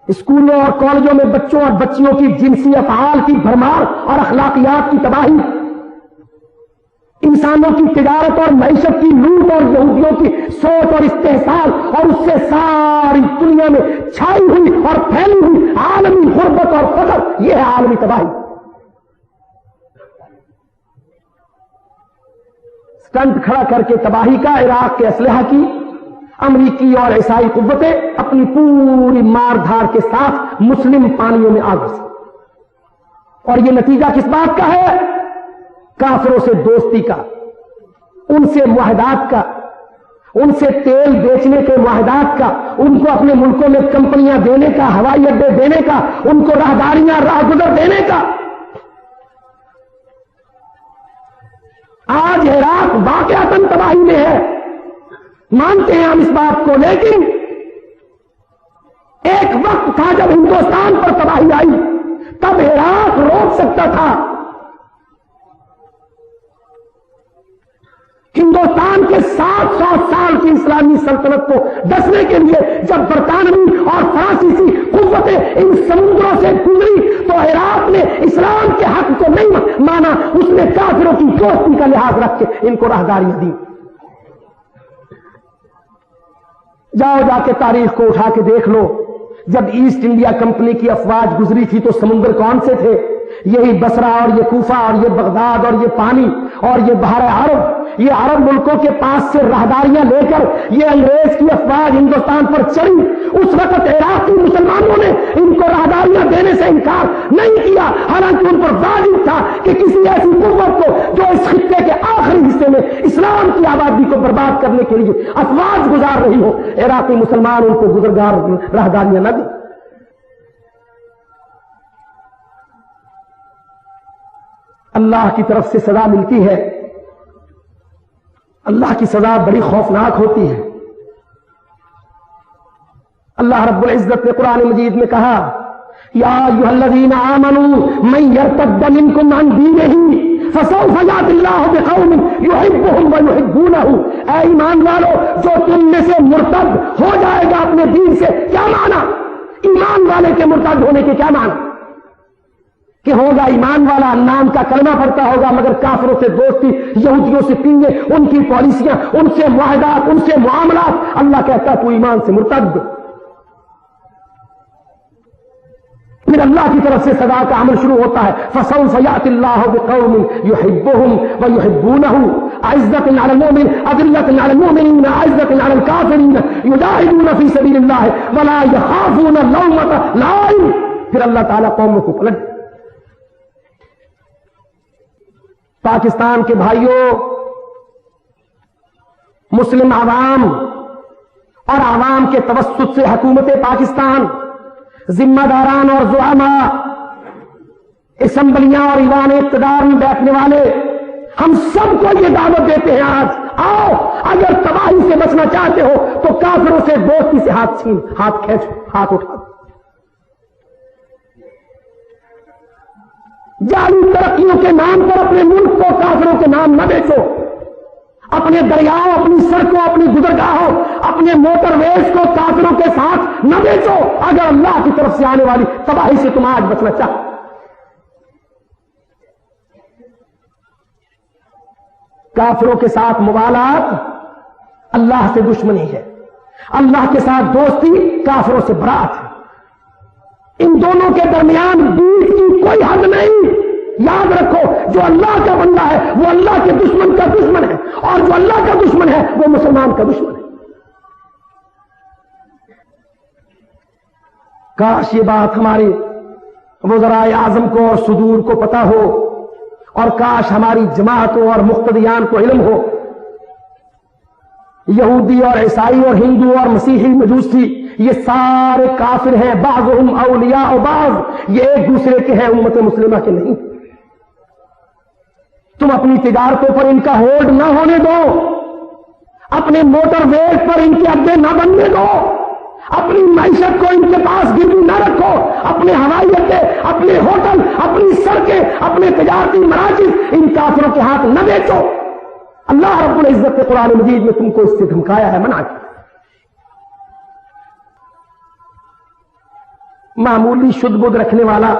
اسکولوں اور کالجوں میں بچوں اور بچیوں کی جنسی افعال کی بھرمار اور اخلاقیات کی تباہی، انسانوں کی تجارت اور معیشت کی لوٹ اور یہودیوں کی سوچ اور استحصال اور اس سے ساری دنیا میں چھائی ہوئی اور پھیلی ہوئی عالمی غربت اور فقر، یہ ہے عالمی تباہی۔ سٹنٹ کھڑا کر کے تباہی کا عراق کے اسلحہ کی امریکی اور عیسائی قوتیں اپنی پوری مار دھاڑ کے ساتھ مسلم پانیوں میں آ گھسی، اور یہ نتیجہ کس بات کا ہے؟ کافروں سے دوستی کا، ان سے معاہدات کا، ان سے تیل بیچنے کے معاہدات کا، ان کو اپنے ملکوں میں کمپنیاں دینے کا، ہوائی اڈے دینے کا، ان کو راہداریاں راہ گزر دینے کا۔ آج عراق واقعتاً تباہی میں ہے، مانتے ہیں ہم اس بات کو، لیکن ایک وقت تھا جب ہندوستان پر تباہی آئی، تب عراق روک سکتا تھا۔ ہندوستان کے 700 سال کی اسلامی سلطنت کو ڈسنے کے لیے جب برطانوی اور فرانسیسی قوتیں ان سمندروں سے گزری تو عراق نے اسلام کے حق کو نہیں مانا، اس نے کافروں کی دوستی کا لحاظ رکھ کے ان کو راہداریاں دی۔ جاؤ جا کے تاریخ کو اٹھا کے دیکھ لو، جب ایسٹ انڈیا کمپنی کی افواج گزری تھی تو سمندر کون سے تھے؟ یہی بصرہ اور یہ کوفہ اور یہ بغداد اور یہ پانی اور یہ بحر عرب، یہ عرب ملکوں کے پاس سے راہداریاں لے کر یہ انگریز کی افواج ہندوستان پر چڑھی۔ اس وقت عراقی مسلمانوں نے ان کو راہداریاں دینے سے انکار نہیں کیا، حالانکہ ان پر واجب تھا کہ کسی ایسی قوت کو جو اس خطے کے آخری حصے میں اسلام کی آبادی کو برباد کرنے کے لیے افواج گزار رہی ہو، عراقی مسلمان ان کو گزرگار راہداریاں نہ دیں۔ اللہ کی طرف سے سزا ملتی ہے، اللہ کی سزا بڑی خوفناک ہوتی ہے۔ اللہ رب العزت نے قرآن مجید میں کہا، یا ایھا الذین آمنوا من یرتد منکم عن دینہ فسوف یأتی اللہ بقوم یحبهم ویحبونہ، اے ایمان والو جو تم میں سے مرتد ہو جائے گا اپنے دین سے، کیا معنی؟ ایمان والے کے مرتد ہونے کے کیا معنی؟ کہ ہوگا ایمان والا، نام کا کلمہ پڑھتا ہوگا، مگر کافروں سے دوستی، یہودیوں سے پینے، ان کی پالیسیاں، ان سے معاہدات، ان سے معاملات، اللہ کہتا ہے تو ایمان سے مرتد۔ پھر اللہ کی طرف سے سزا کا عمل شروع ہوتا ہے، فسوف یأتی اللہ بقوم یحبهم ویحبونہ اعزۃ علی المؤمنین اذلۃ علی المؤمنین اعزۃ علی الکافرین یجاہدون فی سبیل اللہ ولا یخافون لومۃ لائم۔ پھر اللہ تعالیٰ قوموں کو پلٹ۔ پاکستان کے بھائیوں، مسلم عوام اور عوام کے توسط سے حکومت پاکستان، ذمہ داران اور زعماء، اسمبلیاں اور ایوان اقتدار میں بیٹھنے والے، ہم سب کو یہ دعوت دیتے ہیں آج، آؤ اگر تباہی سے بچنا چاہتے ہو تو کافروں سے دوستی سے ہاتھ چھین، ہاتھ کھینچ، ہاتھ اٹھا۔ جعلی ترقیوں کے نام پر اپنے ملک کو کافروں کے نام نہ بیچو، اپنے دریاؤں، اپنی سڑکوں، اپنی گزرگاہوں، اپنے موٹر ویز کو کافروں کے ساتھ نہ بیچو اگر اللہ کی طرف سے آنے والی تباہی سے تم آج بچنا چاہو۔ کافروں کے ساتھ موالات اللہ سے دشمنی ہے، اللہ کے ساتھ دوستی کافروں سے برات ہے۔ ان دونوں کے درمیان بیچ کی کوئی حد نہیں۔ یاد رکھو، جو اللہ کا بندہ ہے وہ اللہ کے دشمن کا دشمن ہے، اور جو اللہ کا دشمن ہے وہ مسلمان کا دشمن ہے۔ کاش یہ بات ہمارے وزرائے اعظم کو اور صدور کو پتا ہو، اور کاش ہماری جماعتوں اور مقتدیان کو علم ہو۔ یہودی اور عیسائی اور ہندو اور مسیحی مجوسی یہ سارے کافر ہیں، بعضهم اولیاء و بعض، یہ ایک دوسرے کے ہیں، امت مسلمہ کے نہیں۔ تم اپنی تجارتوں پر ان کا ہولڈ نہ ہونے دو، اپنے موٹر ویز پر ان کے اڈے نہ بننے دو، اپنی معیشت کو ان کے پاس گروی نہ رکھو، اپنے ہوائی اڈے، اپنے ہوٹل، اپنی سڑکیں، اپنے تجارتی مراکز ان کافروں کے ہاتھ نہ بیچو۔ اللہ رب العزت نے قرآن مجید میں تم کو اس سے دھمکایا ہے، منع کیا۔ معمولی شد بدھ رکھنے والا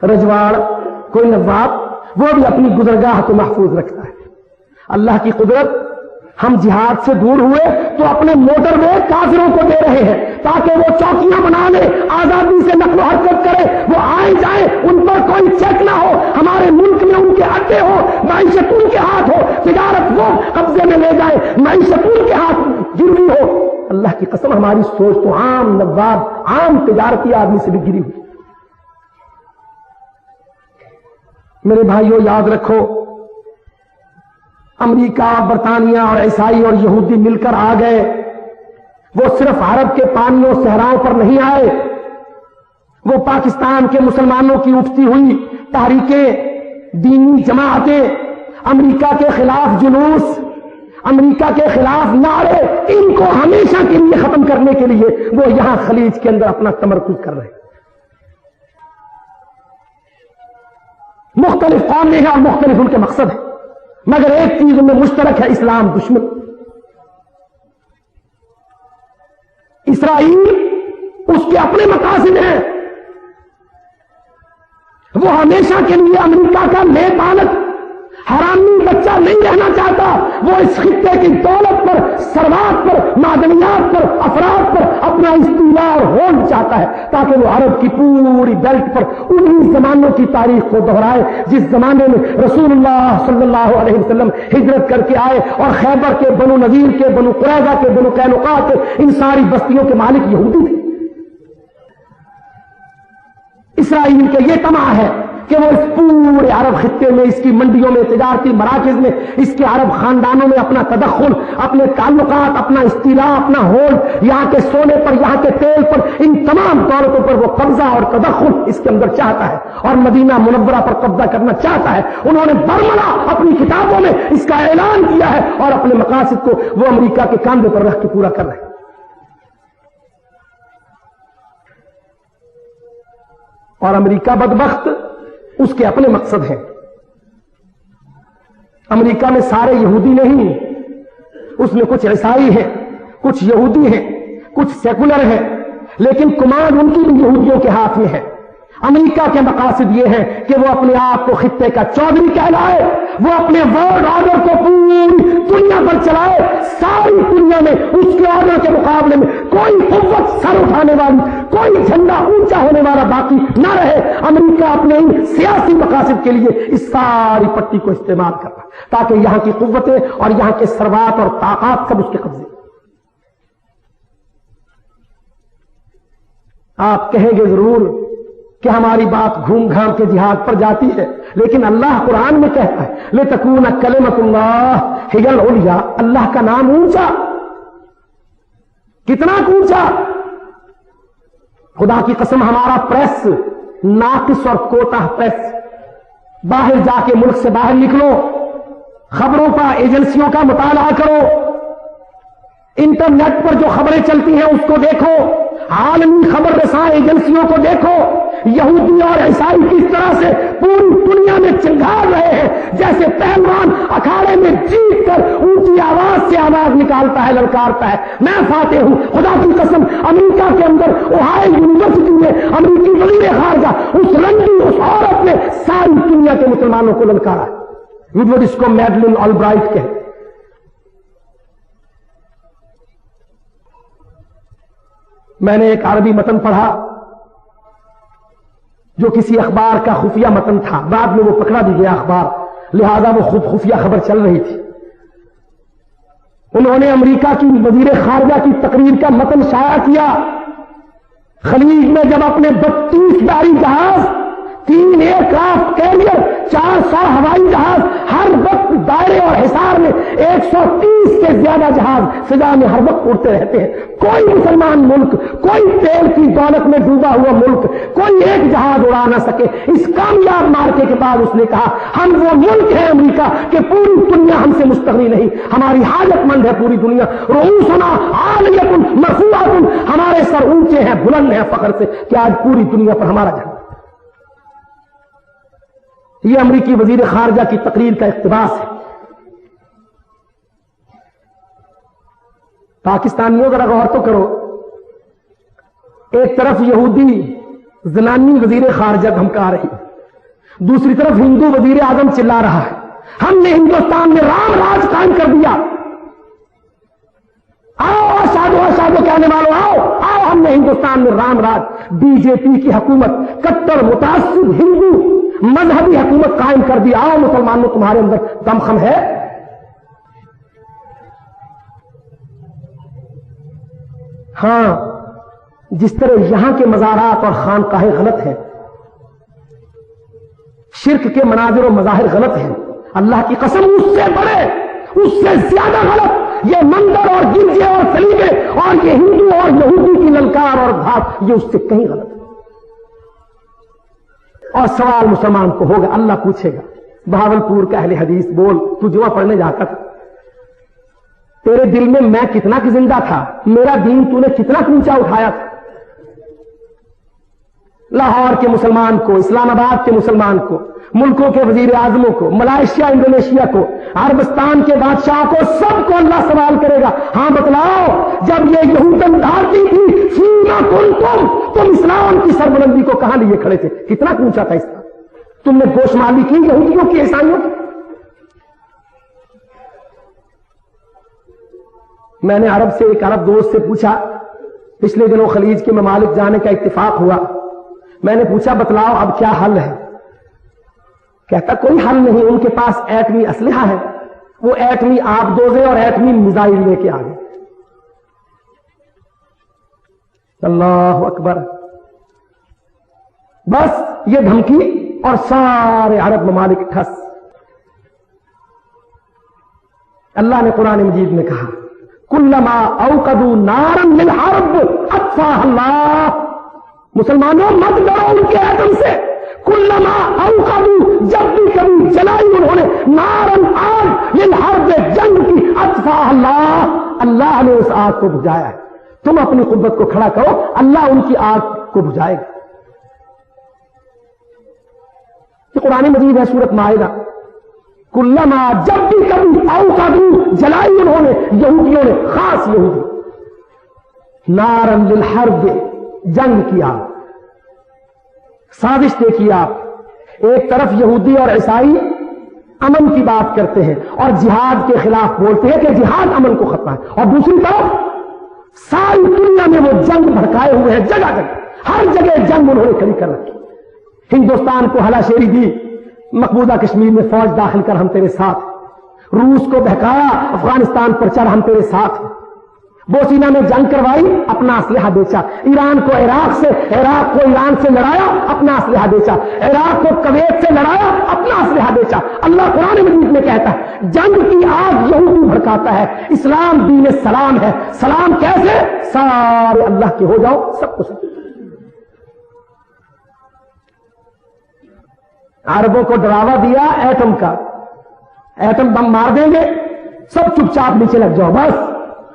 رجواڑ، کوئی نواب، وہ بھی اپنی گزرگاہ کو محفوظ رکھتا ہے، اللہ کی قدرت، ہم جہاد سے دور ہوئے تو اپنے موٹر وے کافروں کو دے رہے ہیں تاکہ وہ چوکیاں بنا لے، آزادی سے نقل و حرکت کرے، وہ آئے جائیں، ان پر کوئی چیک نہ ہو، ہمارے ملک میں ان کے اڈے ہو، معیشت ان کے ہاتھ ہو، تجارت وہ قبضے میں لے جائے، معیشت ان کے ہاتھ گروی ہو۔ اللہ کی قسم ہماری سوچ تو عام نواب، عام تجارتی آدمی سے بھی گری ہوئی۔ میرے بھائیوں یاد رکھو، امریکہ، برطانیہ اور عیسائی اور یہودی مل کر آ گئے، وہ صرف عرب کے پانیوں صحراؤں پر نہیں آئے، وہ پاکستان کے مسلمانوں کی اٹھتی ہوئی تحریکیں، دینی جماعتیں، امریکہ کے خلاف جلوس، امریکہ کے خلاف نعرے، ان کو ہمیشہ کے لیے ختم کرنے کے لیے وہ یہاں خلیج کے اندر اپنا تمرکز کر رہے ہیں۔ مختلف قومیں ہیں اور مختلف ان کے مقصد ہیں، مگر ایک چیز ان میں مشترک ہے، اسلام دشمن۔ اسرائیل اس کے اپنے مقاصد ہیں، وہ ہمیشہ کے لیے امریکہ کا لے پالک، حرامی بچہ نہیں رہنا چاہتا، وہ اس خطے کی دولت پر، ثروات پر، معدنیات پر، افراد پر اپنا استیلاء اور ہولڈ چاہتا ہے تاکہ وہ عرب کی پوری بیلٹ پر انہی زمانوں کی تاریخ کو دہرائے جس زمانے میں رسول اللہ صلی اللہ علیہ وسلم ہجرت کر کے آئے اور خیبر کے، بنو نذیر کے، بنو قریظہ کے، بنو قینقاع کے، ان ساری بستیوں کے مالک یہودی تھے۔ اسرائیل کے یہ طمع ہے کہ وہ اس پورے عرب خطے میں، اس کی منڈیوں میں، تجارتی مراکز میں، اس کے عرب خاندانوں میں اپنا تدخل، اپنے تعلقات، اپنا استیلاء، اپنا ہولڈ، یہاں کے سونے پر، یہاں کے تیل پر، ان تمام دولتوں پر وہ قبضہ اور تدخل اس کے اندر چاہتا ہے اور مدینہ منورہ پر قبضہ کرنا چاہتا ہے۔ انہوں نے برملا اپنی کتابوں میں اس کا اعلان کیا ہے اور اپنے مقاصد کو وہ امریکہ کے کاندھے پر رکھ کے پورا کر رہے ہیں۔ اور امریکہ بدبخت، اس کے اپنے مقصد ہیں۔ امریکہ میں سارے یہودی نہیں، اس میں کچھ عیسائی ہیں، کچھ یہودی ہیں، کچھ سیکولر ہیں، لیکن کمانڈ ان کی بھی یہودیوں کے ہاتھ میں ہے۔ امریکہ کے مقاصد یہ ہیں کہ وہ اپنے آپ کو خطے کا چودھری کہلائے، وہ اپنے ورلڈ آرڈر کو پوری دنیا پر چلائے، ساری دنیا میں اس کے آرڈر کے مقابلے میں کوئی قوت سر اٹھانے والی، کوئی جھنڈا اونچا ہونے والا باقی نہ رہے۔ امریکہ اپنے ان سیاسی مقاصد کے لیے اس ساری پٹی کو استعمال کر رہا ہے تاکہ یہاں کی قوتیں اور یہاں کے ثروات اور طاقت سب اس کے قبضے۔ آپ کہیں گے ضرور کہ ہماری بات گھوم گھام کے جہاد پر جاتی ہے، لیکن اللہ قرآن میں کہتا ہے لِتَكُونَ كَلِمَةُ اللَّهِ هِيَ الْعُلْيَا، اللہ کا نام اونچا، کتنا اونچا۔ خدا کی قسم ہمارا پریس ناقص اور کوتاہ پریس، باہر جا کے ملک سے باہر نکلو، خبروں کا، ایجنسیوں کا مطالعہ کرو، انٹرنیٹ پر جو خبریں چلتی ہیں اس کو دیکھو، عالمی خبر رساں ایجنسیوں کو دیکھو، یہودی اور عیسائی کس طرح سے پوری دنیا میں چنگھاڑ رہے ہیں، جیسے پہلوان اکھاڑے میں جیت کر اونچی آواز سے آواز نکالتا ہے، للکارتا ہے، میں فاتح ہوں۔ خدا کی قسم امریکہ کے اندر اوہایو یونیورسٹی میں امریکی وزیر خارجہ اس رنڈی، اس عورت نے ساری دنیا کے مسلمانوں کو للکارا ہے، وہ جس کو میڈلن آلبرائٹ کہے۔ میں نے ایک عربی متن پڑھا جو کسی اخبار کا خفیہ متن تھا، بعد میں وہ پکڑا بھی گیا اخبار، لہذا وہ خود خفیہ خبر چل رہی تھی۔ انہوں نے امریکہ کی وزیر خارجہ کی تقریر کا متن شائع کیا۔ خلیج میں جب اپنے 32 بحری جہاز، 3 ایئرکرافٹ کیریئر، 400 ہوائی جہاز ہر وقت دائرے اور حصار میں 130 سے زیادہ جہاز فضا میں ہر وقت اڑتے رہتے ہیں، کوئی مسلمان ملک، کوئی تیل کی دولت میں ڈوبا ہوا ملک، کوئی ایک جہاز اڑا نہ سکے۔ اس کامیاب مارکے کے بعد اس نے کہا ہم وہ ملک ہیں امریکہ کہ پوری دنیا ہم سے مستغنی نہیں، ہماری حاجت مند ہے پوری دنیا، رؤوسنا عالیۃ مرفوعۃ، ہمارے سر اونچے ہیں، بلند ہیں فخر سے کہ آج پوری دنیا پر ہمارا جھنڈا۔ یہ امریکی وزیر خارجہ کی تقریر کا اقتباس ہے۔ پاکستانیوں ذرا غور تو کرو، ایک طرف یہودی زنانی وزیر خارجہ دھمکا رہی، دوسری طرف ہندو وزیر اعظم چلا رہا ہے، ہم نے ہندوستان میں رام راج قائم کر دیا. آؤ اشادو کہنے والوں آؤ ہم نے ہندوستان میں رام راج بی جے پی کی حکومت کٹر متعصب ہندو مذہبی حکومت قائم کر دی. آؤ مسلمانوں تمہارے اندر دمخم ہے. ہاں جس طرح یہاں کے مزارات اور خانقاہیں غلط ہیں, شرک کے مناظر و مظاہر غلط ہیں, اللہ کی قسم اس سے بڑے اس سے زیادہ غلط یہ مندر اور گرجے اور سلیبے اور یہ ہندو اور یہودی کی للکار اور گھاٹ یہ اس سے کہیں غلط ہے. اور سوال مسلمان کو ہوگا, اللہ پوچھے گا بہاولپور کا اہل حدیث بول تو جمعہ پڑھنے جاتا تھا, تیرے دل میں کتنا کی زندہ تھا, میرا دین تو نے کتنا اونچا اٹھایا تھا. لاہور کے مسلمان کو, اسلام آباد کے مسلمان کو, ملکوں کے وزیر اعظموں کو, ملائیشیا انڈونیشیا کو, عربستان کے بادشاہ کو, سب کو اللہ سوال کرے گا. ہاں بتلاؤ جب یہ یہودن ڈھالتی تھی فیما کنتم, تم اسلام کی سربلندی کو کہاں لیے کھڑے تھے, کتنا اونچا تھا اس کا, تم نے گوشمالی کی یہودیوں کی عیسائیوں کی. میں نے عرب سے ایک عرب دوست سے پوچھا, پچھلے دنوں خلیج کے ممالک جانے کا اتفاق ہوا, میں نے پوچھا بتلاؤ اب کیا حل ہے. کہتا کوئی حل نہیں, ان کے پاس ایٹمی اسلحہ ہے, وہ ایٹمی آبدوزے اور ایٹمی میزائل لے کے آ گئے. اللہ اکبر. بس یہ دھمکی اور سارے عرب ممالک ٹھس. اللہ نے قرآن مجید میں کہا کلما اوقدوا نارا للحرب اطفاها اللہ. مسلمانوں مت ڈرو ان کے ایٹم سے. کلما اوقدوا, جب بھی کبھی جلائی انہوں نے نارن آگ للحرب, جنگ کی, اطفاها اللہ, اللہ نے اس آگ کو بجھایا ہے. تم اپنی قوت کو کھڑا کرو, اللہ ان کی آگ کو بجھائے گا. یہ قرآن مجید ہے سورۃ مائدہ. کلما, جب بھی کبھی اوقدوا, جلائی انہوں نے یہودیوں نے, خاص یہودی, نارن للحرب, جنگ کیا. سازش دیکھیے آپ, ایک طرف یہودی اور عیسائی امن کی بات کرتے ہیں اور جہاد کے خلاف بولتے ہیں کہ جہاد امن کو ختم ہے, اور دوسری طرف ساری دنیا میں وہ جنگ بھڑکائے ہوئے ہیں, جگہ جگہ ہر جگہ جنگ انہوں نے کھڑی کر رکھی. ہندوستان کو ہلا شیری دی, مقبوضہ کشمیر میں فوج داخل کر ہم تیرے ساتھ, روس کو بہکایا, افغانستان پر چڑھ ہم تیرے ساتھ, بوسینا میں جنگ کروائی, اپنا اسلحہ بیچا, ایران کو عراق سے, عراق کو ایران سے لڑایا, اپنا اسلحہ بیچا, عراق کو کویت سے لڑایا, اپنا اسلحہ بیچا. اللہ قرآن مجید میں کہتا ہے جنگ کی آگ یہودی بھڑکاتا ہے, اسلام دین سلام ہے. سلام کیسے, سارے اللہ کے ہو جاؤ, سب کچھ. عربوں کو ڈراوا دیا ایٹم کا, ایٹم بم مار دیں گے, سب چپ چاپ نیچے لگ جاؤ, بس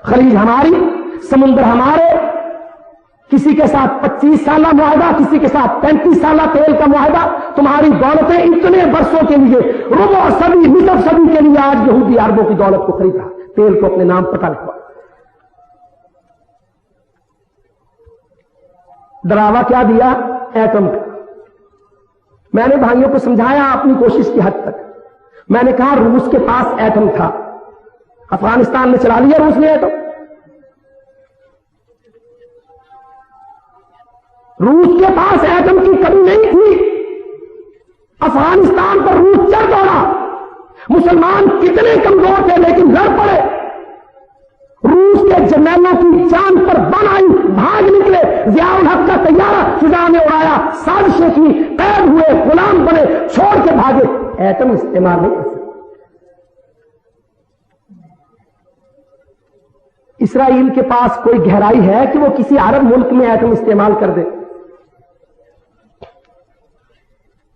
خلیج ہماری, سمندر ہمارے. کسی کے ساتھ 25 سالہ معاہدہ, کسی کے ساتھ 35 سالہ تیل کا معاہدہ. تمہاری دولتیں اتنے برسوں کے لیے, ربع صدی, نصف صدی کے لیے آج یہودی عربوں کی دولت کو خریدا, تیل کو اپنے نام پتہ لکھوا. ڈراوا کیا دیا, ایٹم کا. میں نے بھائیوں کو سمجھایا اپنی کوشش کی حد تک. میں نے کہا روس کے پاس ایٹم تھا, افغانستان میں چلا لیا روس نے ایٹم. روس کے پاس ایٹم کی کمی نہیں تھی, افغانستان پر روس چڑھ دوڑا. مسلمان کتنے کمزور تھے لیکن لڑ پڑے. روس کے جرنیلوں کی جان پر بن آئی, بھاگ نکلے. ضیاء الحق کا طیارہ فضا میں اڑایا, سازشیں کی, قید ہوئے, غلام بنے, چھوڑ کے بھاگے. ایٹم استعمال نہیں کر سکتے. اسرائیل کے پاس کوئی گہرائی ہے کہ وہ کسی عرب ملک میں ایٹم استعمال کر دے؟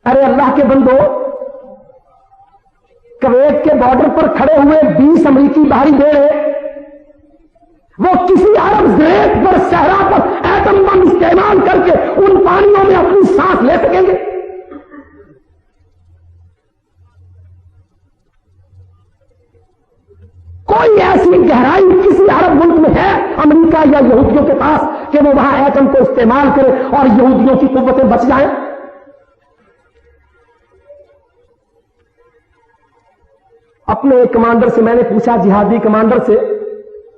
ارے اللہ کے بندو, کویت کے بارڈر پر کھڑے ہوئے 20 امریکی باہری بیڑے, وہ کسی عرب زیت پر, صحرا پر ایٹم بم استعمال کر کے ان پانیوں میں اپنی سانس لے سکیں گے؟ کوئی ایسی گہرائی کسی عرب ملک میں ہے امریکہ یا یہودیوں کے پاس کہ وہ وہاں ایٹم کو استعمال کرے اور یہودیوں کی قوتیں بچ جائیں؟ اپنے ایک کمانڈر سے میں نے پوچھا، جہادی کمانڈر سے،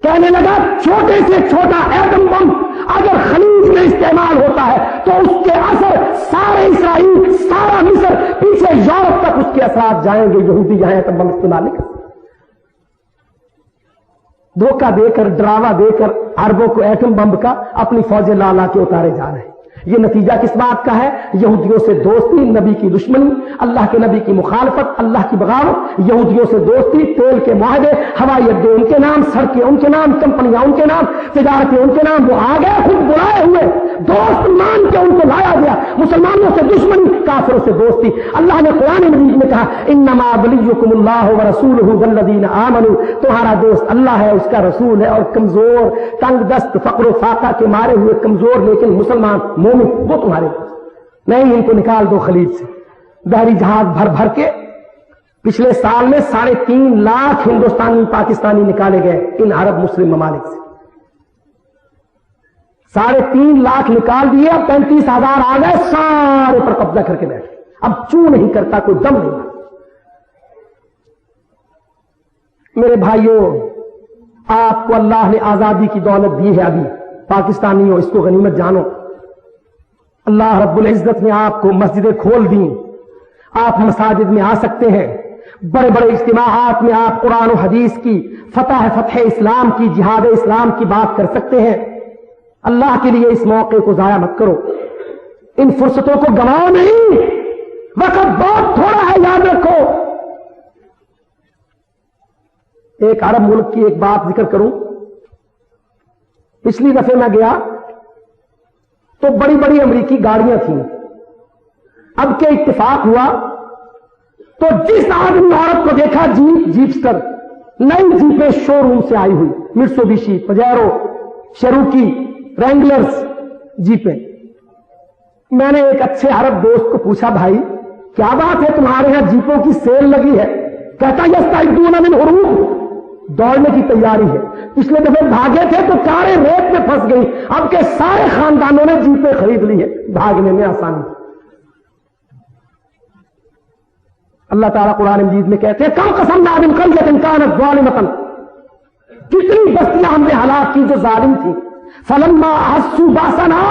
کہنے لگا چھوٹے سے چھوٹا ایٹم بم اگر خلیج میں استعمال ہوتا ہے تو اس کے اثر سارے اسرائیل، سارا مصر، پیچھے یورپ تک اس کے اثرات جائیں گے، یہودی یہاں ایٹم بم استعمال نہیں کرتے۔ دھوکہ دے کر، ڈراوا دے کر عربوں کو ایٹم بم کا اپنی فوجیں لا لا کے اتارے جا رہے ہیں۔ یہ نتیجہ کس بات کا ہے؟ یہودیوں سے دوستی، نبی کی دشمنی، اللہ کے نبی کی مخالفت، اللہ کی بغاوت، یہودیوں سے دوستی، تیل کے معاہدے، ہوائی اڈے ان کے نام، سڑکیں ان کے نام، کمپنیاں ان کے نام، تجارتیں ان کے نام۔ وہ آ گئے خود بلائے ہوئے، دوست مان کے ان کو لایا گیا۔ مسلمانوں سے دشمنی، کافروں سے دوستی۔ اللہ نے قرآن مجید میں کہا انما ولیکم اللہ ورسولہ والذین آمنوا، تمہارا دوست اللہ ہے، اس کا رسول ہے، اور کمزور، تنگ دست، فقر و فاقہ کے مارے ہوئے کمزور لیکن مسلمان مومن وہ تمہارے دوست نہیں۔ ان کو نکال دو خلیج سے۔ بحری جہاز بھر بھر کے پچھلے سال میں 3.5 لاکھ ہندوستانی پاکستانی نکالے گئے ان عرب مسلم ممالک سے۔ 3.5 لاکھ نکال دیے، 35,000 آ گئے، سارے پر قبضہ کر کے بیٹھے، اب چوں نہیں کرتا، کوئی دم نہیں۔ میرے بھائیوں، آپ کو اللہ نے آزادی کی دولت دی ہے، ابھی پاکستانیوں اس کو غنیمت جانو۔ اللہ رب العزت نے آپ کو مسجدیں کھول دیں، آپ مساجد میں آ سکتے ہیں، بڑے بڑے اجتماعات میں آپ قرآن و حدیث کی، فتح اسلام کی، جہاد اسلام کی بات کر سکتے ہیں۔ اللہ کے لیے اس موقع کو ضائع مت کرو، ان فرصتوں کو گنواؤ نہیں، وقت بہت تھوڑا ہے، یاد رکھو۔ ایک عرب ملک کی ایک بات ذکر کروں، پچھلی دفعہ میں گیا تو بڑی بڑی امریکی گاڑیاں تھیں، اب کے اتفاق ہوا تو جس آدمی عورت کو دیکھا جیپسٹر، نئی جیپیں شو روم سے آئی ہوئی، مرسوبیشی، پجیرو، شروکی، رینگلرز جیپیں۔ میں نے ایک اچھے عرب دوست کو پوچھا، بھائی کیا بات ہے تمہارے یہاں جیپوں کی سیل لگی ہے؟ کہتا یستعدون من حروب، دوڑنے کی تیاری ہے۔ پچھلے دفعے بھاگے تھے تو کاریں ریت میں پھنس گئی، اب کے سارے خاندانوں نے جیپیں خرید لی ہے، بھاگنے میں آسانی۔ اللہ تعالیٰ قرآن مجید میں کہتے ہیں کم قسمنا من قریۃ کانت ظالمۃ، کتنی بستیاں ہم نے ہلاک کی جو ظالم تھی۔ فلما احسوا باسنا،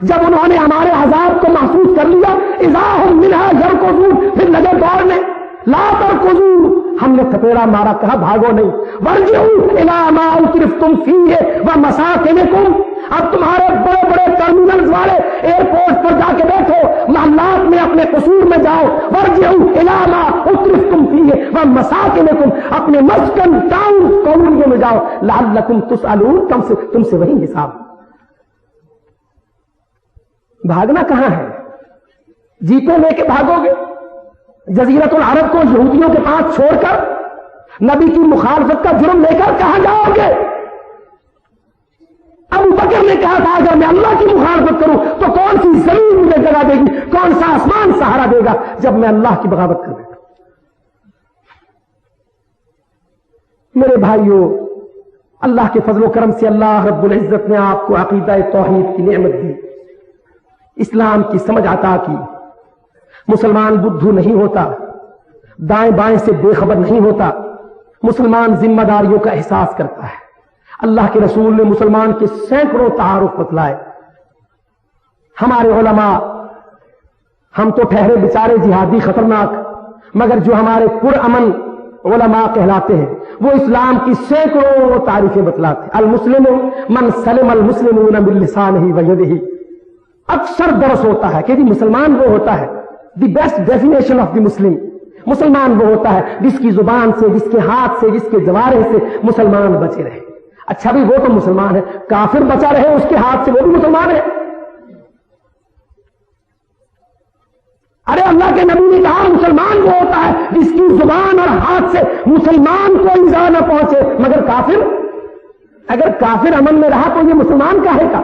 جب انہوں نے ہمارے عذاب کو محسوس کر لیا، اذا هم منها يركضون، پھر لگے دوڑنے۔ لا تركضوا، ہم نے تھپیڑا مارا، کہا بھاگو نہیں۔ وارجعوا الى ما اترفتم فيه ومساكنكم، اب تمہارے بڑے بڑے ٹرمینلز والے ایئرپورٹ پر جا کے بیٹھو، محلات میں اپنے قصور میں جاؤ۔ وارجعوا الى ما اترفتم فيه ومساكنكم، اپنے مسکن، ٹاؤن، کالونیوں میں جاؤ۔ لعلکم تسألون، تم سے وہی حساب۔ بھاگنا کہاں ہے؟ جیپیں لے کے بھاگو گے؟ جزیرت العرب کو یہودیوں کے پاس چھوڑ کر نبی کی مخالفت کا جرم لے کر کہاں جاؤ گے؟ ابو بکر نے کہا تھا اگر میں اللہ کی مخالفت کروں تو کون سی زمین مجھے جگہ دے گی، کون سا آسمان سہارا دے گا جب میں اللہ کی بغاوت کر بیٹھوں۔ میرے بھائیوں، اللہ کے فضل و کرم سے اللہ رب العزت نے آپ کو عقیدہ توحید کی نعمت دی، اسلام کی سمجھ عطا کی۔ مسلمان بدھو نہیں ہوتا، دائیں بائیں سے بے خبر نہیں ہوتا، مسلمان ذمہ داریوں کا احساس کرتا ہے۔ اللہ کے رسول نے مسلمان کے سینکڑوں تعارف بتلائے۔ ہمارے علماء، ہم تو ٹھہرے بیچارے جہادی خطرناک، مگر جو ہمارے پرامن علماء کہلاتے ہیں وہ اسلام کی سینکڑوں تعریفیں بتلاتے ہیں۔ المسلم من سلم المسلمون من لسانہ ویدہ، اکثر درس ہوتا ہے کہ جی مسلمان وہ ہوتا ہے، the best definition of the Muslim, مسلمان وہ ہوتا ہے جس کی زبان سے، جس کے ہاتھ سے، جس کے جوارے سے مسلمان بچے رہے۔ اچھا بھی وہ تو مسلمان ہے، کافر بچا رہے اس کے ہاتھ سے وہ بھی مسلمان ہے۔ ارے اللہ کے نبی نے کہا مسلمان وہ ہوتا ہے جس کی زبان اور ہاتھ سے مسلمان کو ایذا نہ پہنچے، مگر کافر، اگر کافر امن میں رہا تو یہ مسلمان کا ہے کا؟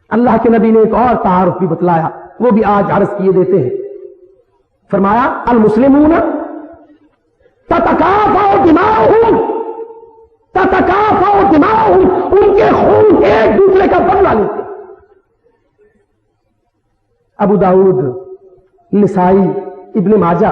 اللہ کے نبی نے ایک اور تعارف بھی بتلایا، وہ بھی آج عرض کیے دیتے ہیں۔ فرمایا المسلمون تتکافأ دماؤہم، تتکافأ دماؤہم، ان کے خون ایک دوسرے کا بدلہ لیتے۔ ابو داؤد، نسائی، ابن ماجہ